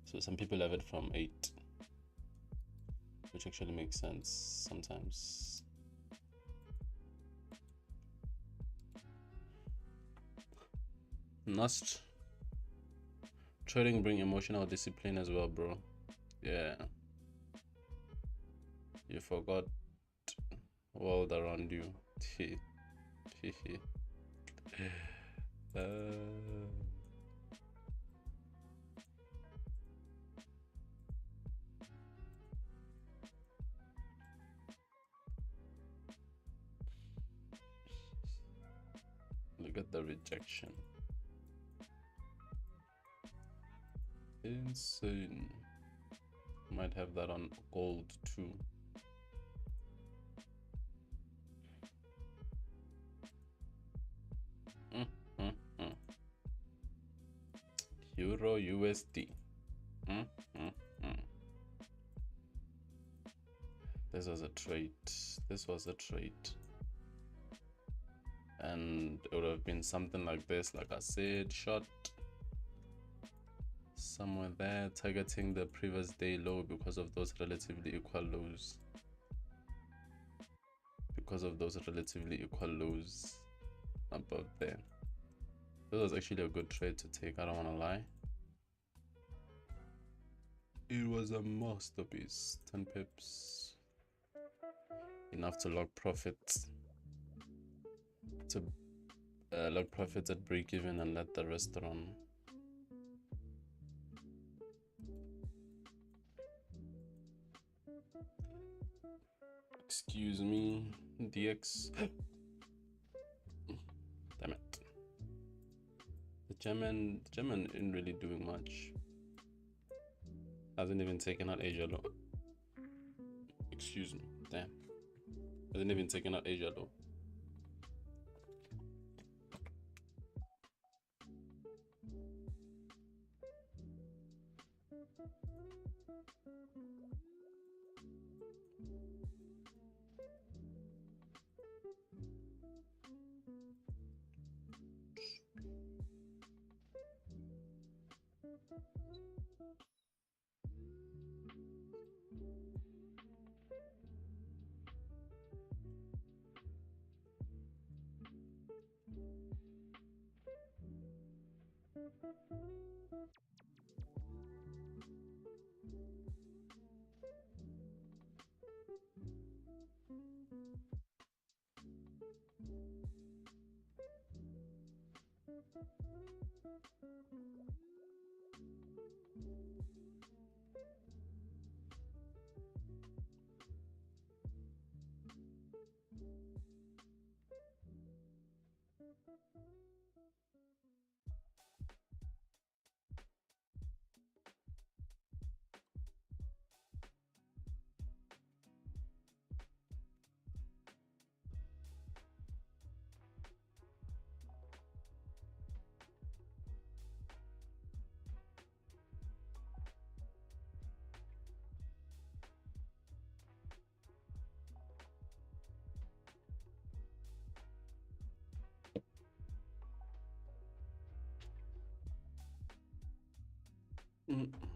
So some people have it from 8, which actually makes sense sometimes. Must trading bring emotional discipline as well, bro. Yeah. You forgot world around you. Look at the rejection. Insane. Might have that on gold too. Euro USD. This was a trade. This was a trade. And it would have been something like this, like I said, short somewhere there, targeting the previous day low because of those relatively equal lows. Because of those relatively equal lows above there. This was actually a good trade to take, I don't want to lie. It was a masterpiece. 10 pips. Enough to log profits. To log profits at break even and let the rest run. Excuse me, DX. Damn it. The German isn't really doing much. Hasn't even taken out Asia low. Excuse me, damn. Hasn't even taken out Asia low. Mhm.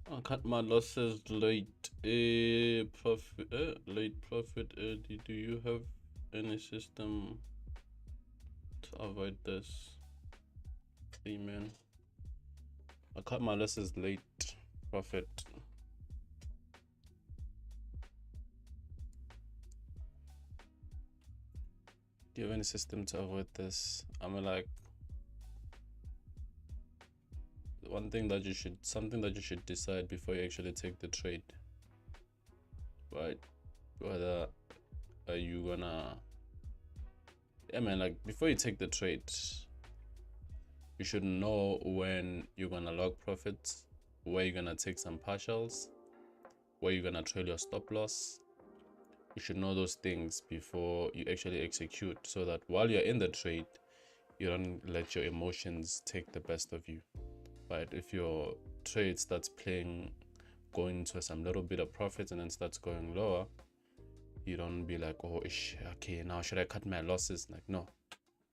I cut my losses late. Profit. Late profit. Do you have any system to avoid this? Hey man, I cut my losses late. Profit. Do you have any system to avoid this? I'm like, something that you should decide before you actually take the trade, right? Whether are you gonna, yeah man, like before you take the trade, you should know when you're gonna log profits, where you're gonna take some partials, where you're gonna trail your stop loss. You should know those things before you actually execute, so that while you're in the trade, you don't let your emotions take the best of you. But if your trade starts going into some little bit of profits and then starts going lower, you don't be like, oh ish, okay, now should I cut my losses? Like, no,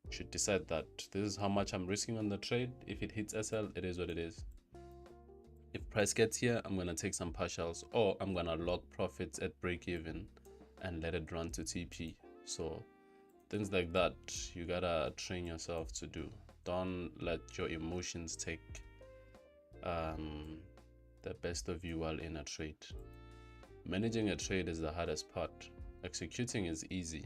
you should decide that this is how much I'm risking on the trade. If it hits SL, it is what it is. If price gets here, I'm gonna take some partials, or I'm gonna log profits at break even and let it run to TP. So things like that, you gotta train yourself to do. Don't let your emotions take the best of you while in a trade. Managing a trade is the hardest part. Executing is easy,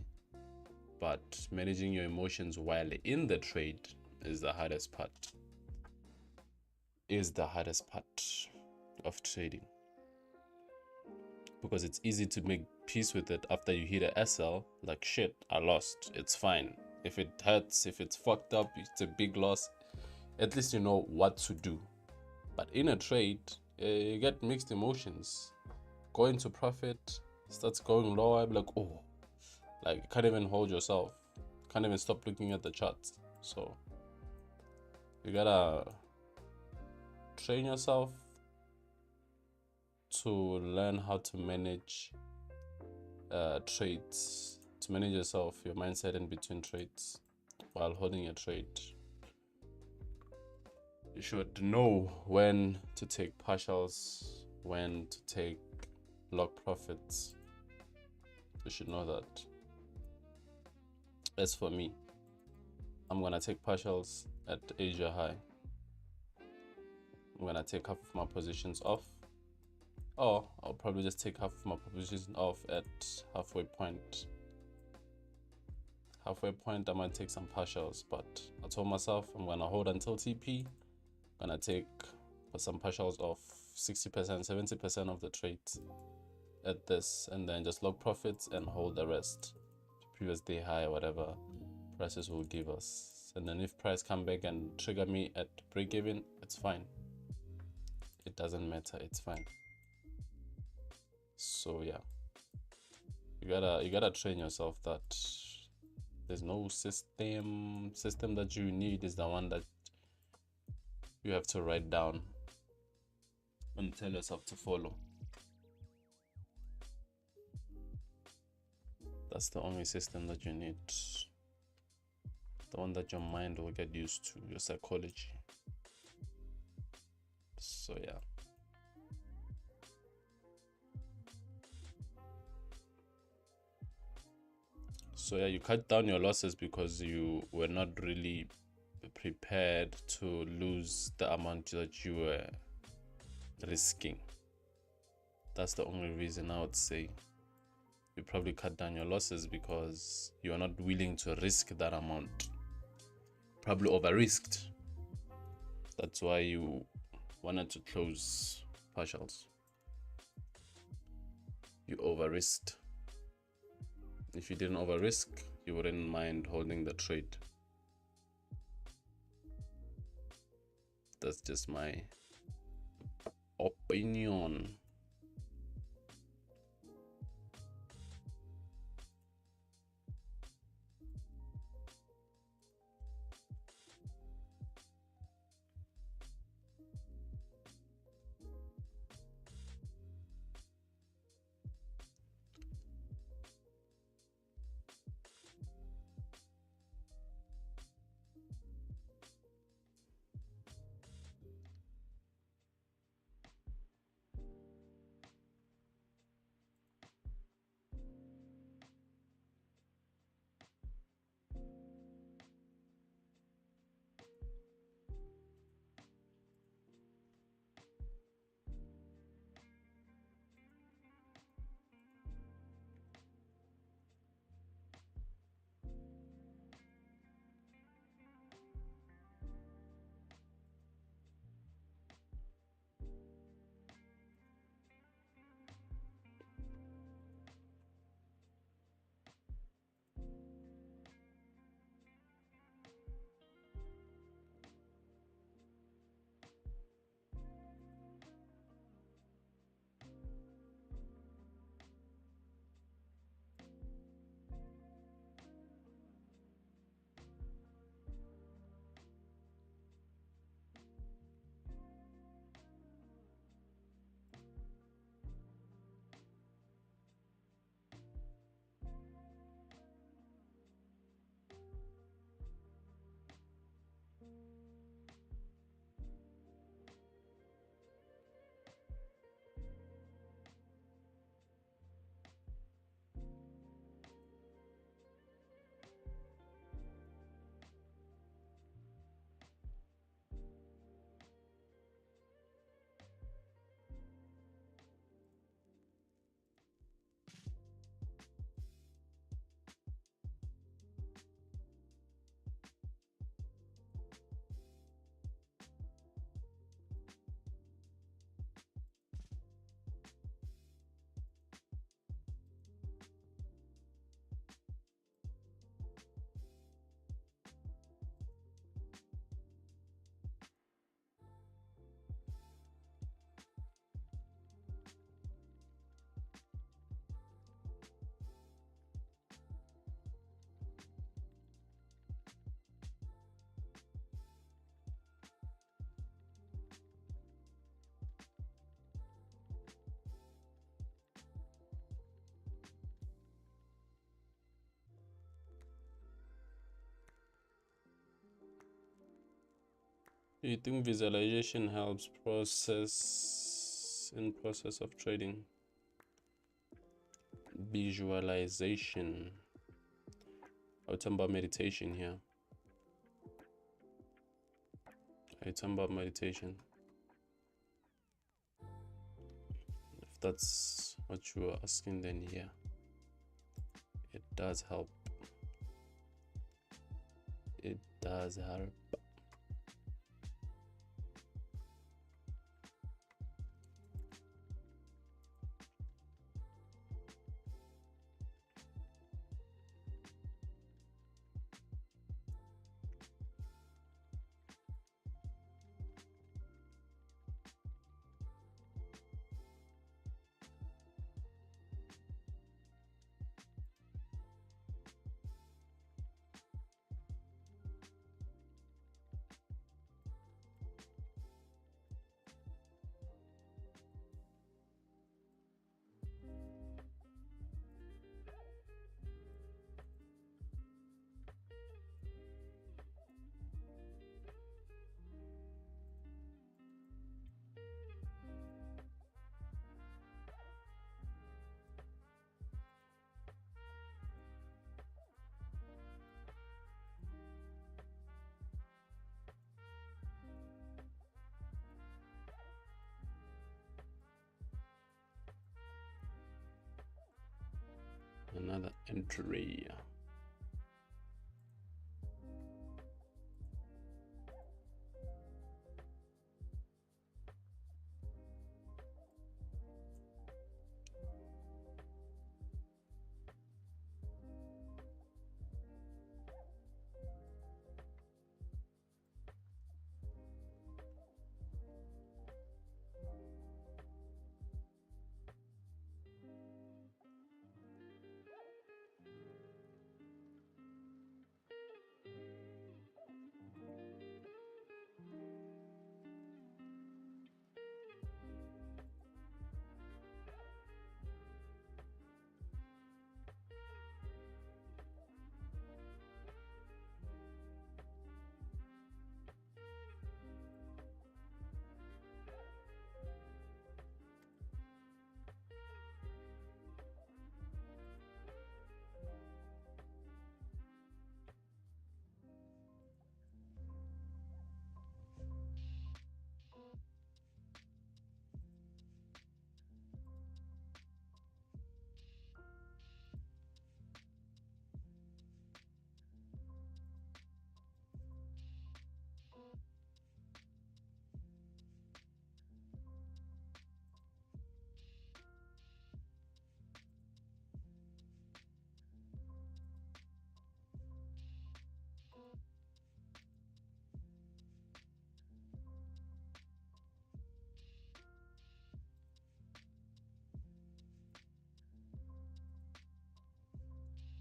but managing your emotions while in the trade is the hardest part. Of trading, because it's easy to make peace with it after you hit a SL. Like, shit, I lost, it's fine. If it hurts, if it's fucked up, it's a big loss, at least you know what to do. But in a trade, you get mixed emotions. Going to profit, starts going lower, like, oh, like you can't even hold yourself, can't even stop looking at the charts. So you gotta train yourself to learn how to manage trades, to manage yourself, your mindset in between trades while holding a trade. You should know when to take partials, when to take log profits, You should know that. As for me, I'm gonna take partials at Asia high. I'm gonna take half of my positions off, or I'll probably just take half of my positions off at halfway point. Halfway point, I might take some partials, but I told myself I'm gonna hold until TP. I'm gonna take some partials off 60%, 70% of the trades at this, and then just log profits and hold the rest to previous day high or whatever prices will give us. And then if price come back and trigger me at break even, it's fine. It doesn't matter, it's fine. So yeah, you gotta train yourself that there's no system that you need is the one that you have to write down and tell yourself to follow. That's the only system that you need, the one that your mind will get used to, your psychology. So yeah, you cut down your losses because you were not really prepared to lose the amount that you were risking. That's the only reason I would say you probably cut down your losses, because you are not willing to risk that amount. Probably over risked. That's why you wanted to close partials. You over risked. If you didn't over risk, you wouldn't mind holding the trade. That's just my opinion. Do you think visualization helps process of trading? visualization. Are we talking about meditation here? Are you talking about meditation? If that's what you were asking, then yeah, it does help. It does help. Another entry.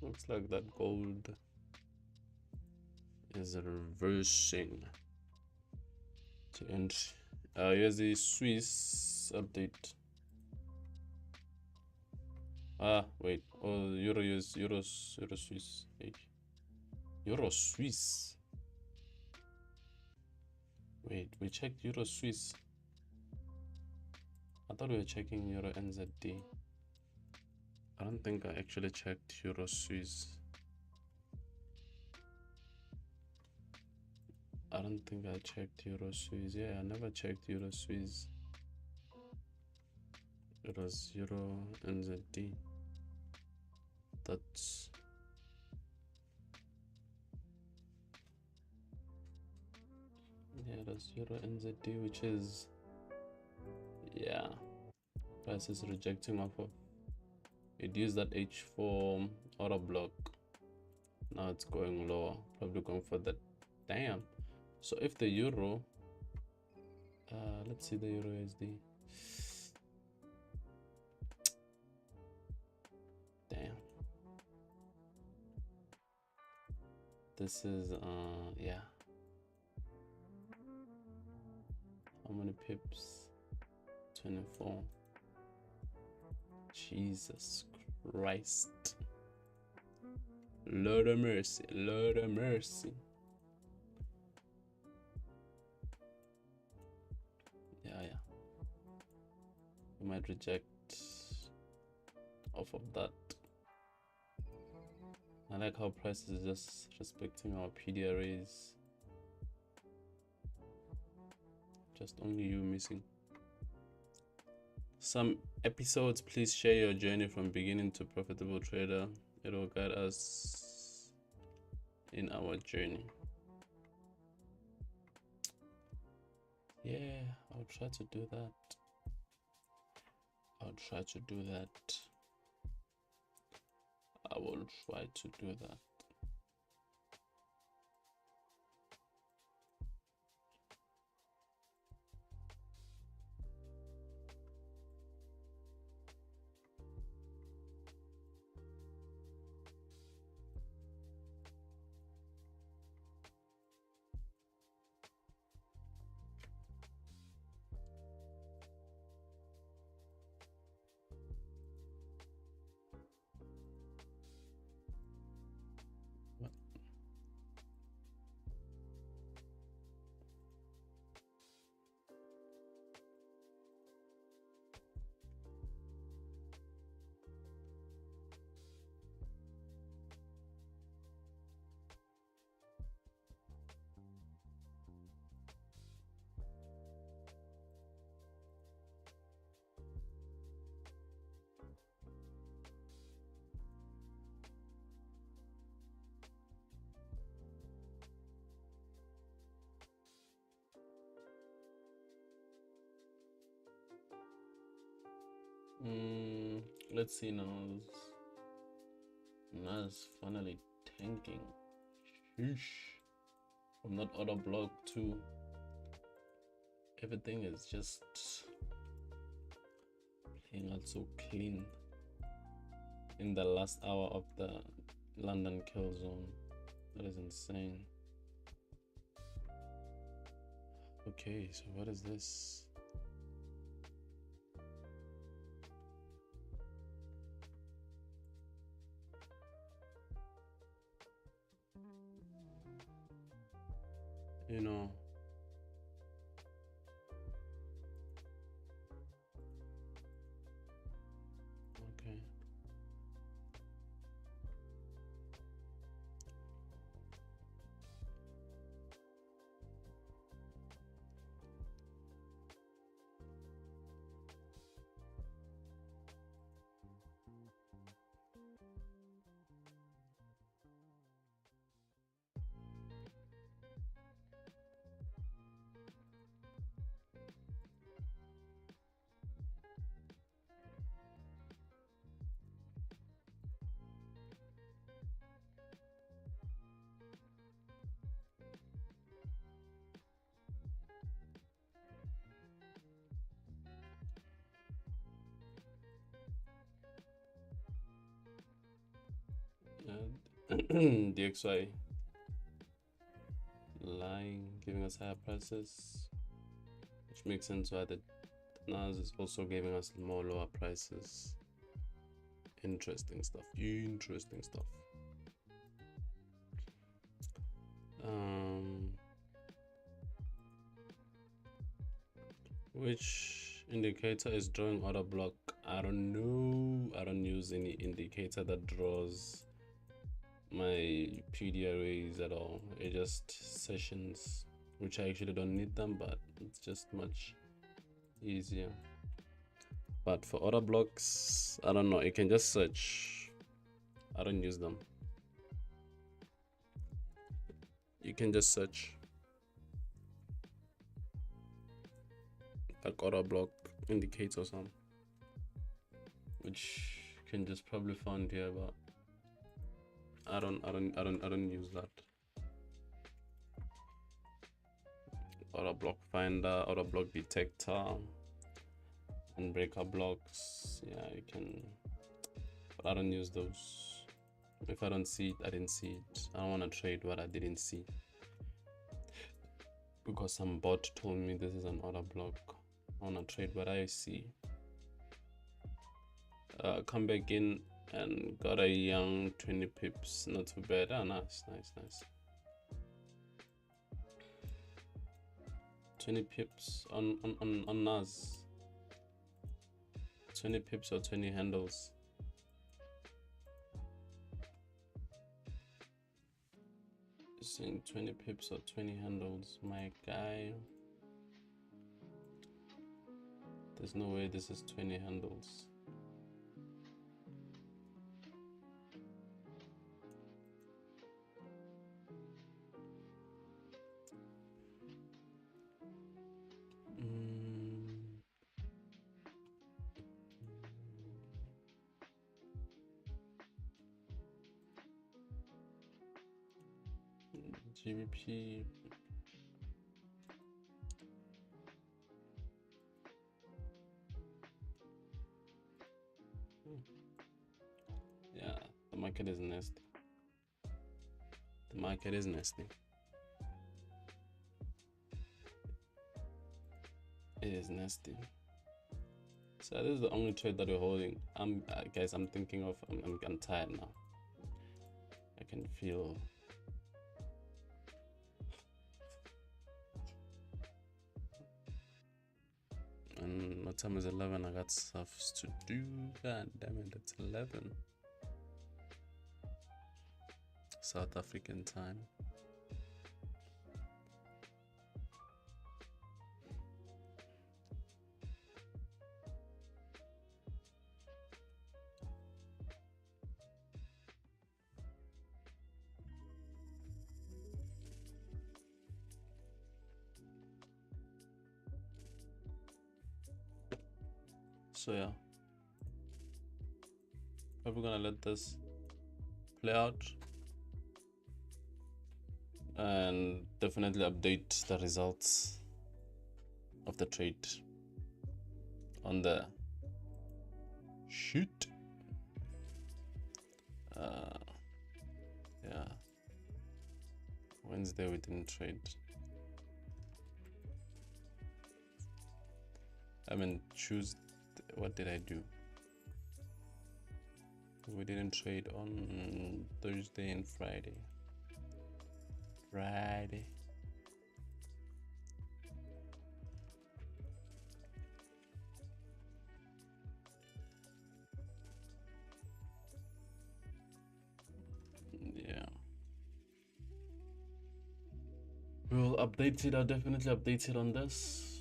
Looks like that gold is reversing to end. Here's the Swiss update. Wait. Oh, Euro is Euro Swiss. Hey. Euro Swiss. Wait, we checked Euro Swiss. I thought we were checking Euro NZD. I don't think I actually checked Euro Swiss. I don't think I checked Euro Swiss. Yeah, I never checked Euro Swiss. It was Euro NZD. That's that's Euro NZD, which is price is rejecting off of it. Used that H4 order block. Now it's going lower, probably going for that. Damn. So if the euro, let's see the Euro USD. Damn. This is how many pips? 24. Jesus Christ. Lord of mercy, Lord of mercy. We might reject off of that. I like how prices is just respecting our PDRAs. Just only you missing. Some episodes, please share your journey from beginning to profitable trader. It will guide us in our journey. Yeah, I'll try to do that. I will try to do that. Let's see now. Nas finally tanking. Sheesh. I'm not auto block too. Everything is just playing out so clean in the last hour of the London kill zone. That is insane. Okay, so what is this? You know, okay. DXY lying, giving us higher prices, which makes sense why the NAS is also giving us more lower prices. Interesting stuff. Which indicator is drawing order block? I don't know. I don't use any indicator that draws my PDRAs at all. It's just sessions, which I actually don't need them, but it's just much easier. But for order blocks, I don't know, you can just search. I don't use them. You can just search like order block indicator or something, which you can just probably find here, but I don't use that. Order block finder, order block detector, and breaker blocks. Yeah, you can, but I don't use those. If I don't see it, I didn't see it. I don't want to trade what I didn't see because some bot told me this is an order block. I want to trade what I see. Come back in and got a young 20 pips, not too bad. Ah, nice. 20 pips on NAS. 20 pips or 20 handles. saying 20 pips or 20 handles, my guy. There's no way this is 20 handles. GBP. Yeah, the market is nasty. The market is nasty. It is nasty. So this is the only trade that we're holding. Guys, I'm thinking of. I'm tired now. I can feel. And what time is 11? I got stuff to do. God damn it, it's 11 South African time. So yeah, probably gonna let this play out and definitely update the results of the trade on the shoot. Yeah, Wednesday we didn't trade. I mean Tuesday. What did I do? We didn't trade on Thursday and Friday. Yeah. We'll update it. I'll definitely update it on this.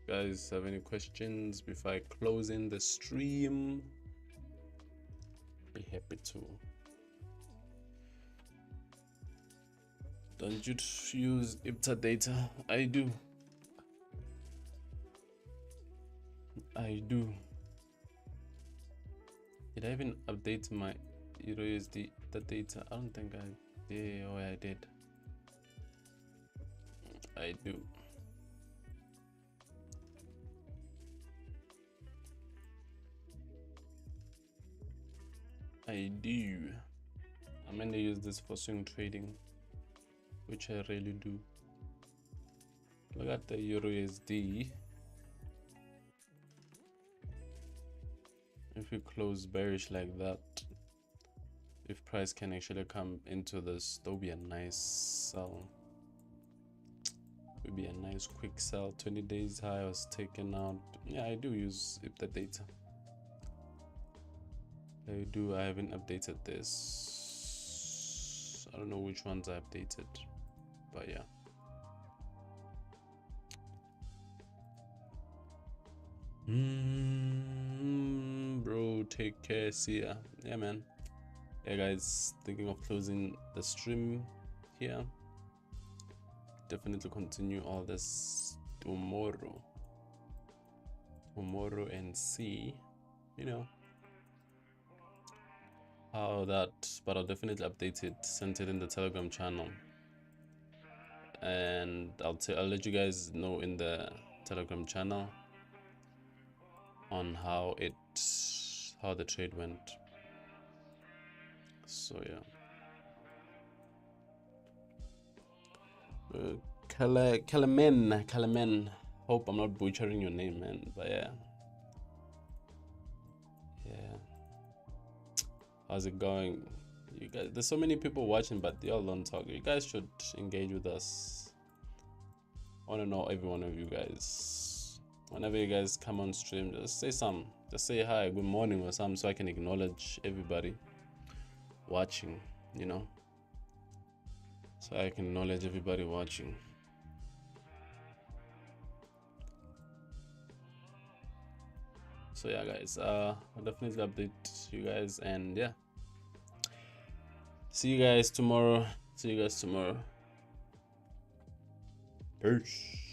Guys, have any questions before I close in the stream? Be happy to. Don't you use IPTA data? I do. Did I even update my Eurusd the data? I don't think I did. Oh, I did. I do. I'm gonna use this for swing trading, which I really do. Look at the Eurusd. If we close bearish like that, if price can actually come into this, there'll be a nice sell. It would be a nice quick sell. 20 days high was taken out. Yeah, I do use the data. I do. I haven't updated this. I don't know which ones I updated, but yeah. Bro, take care. See ya. Yeah, man. Yeah, guys, thinking of closing the stream here. Definitely continue all this tomorrow and see, you know, how that, but I'll definitely update it, send it in the Telegram channel, and I'll let you guys know in the Telegram channel on how the trade went. So yeah, Kalamen. Hope I'm not butchering your name, man. But yeah. How's it going? You guys, there's so many people watching, but they all don't talk. You guys should engage with us. I want to know every one of you guys. Whenever you guys come on stream, just say something. Just say hi, good morning or something, so I can acknowledge everybody watching, you know. So I can acknowledge everybody watching. So yeah, guys, I'll definitely update you guys, and yeah, see you guys tomorrow. Peace.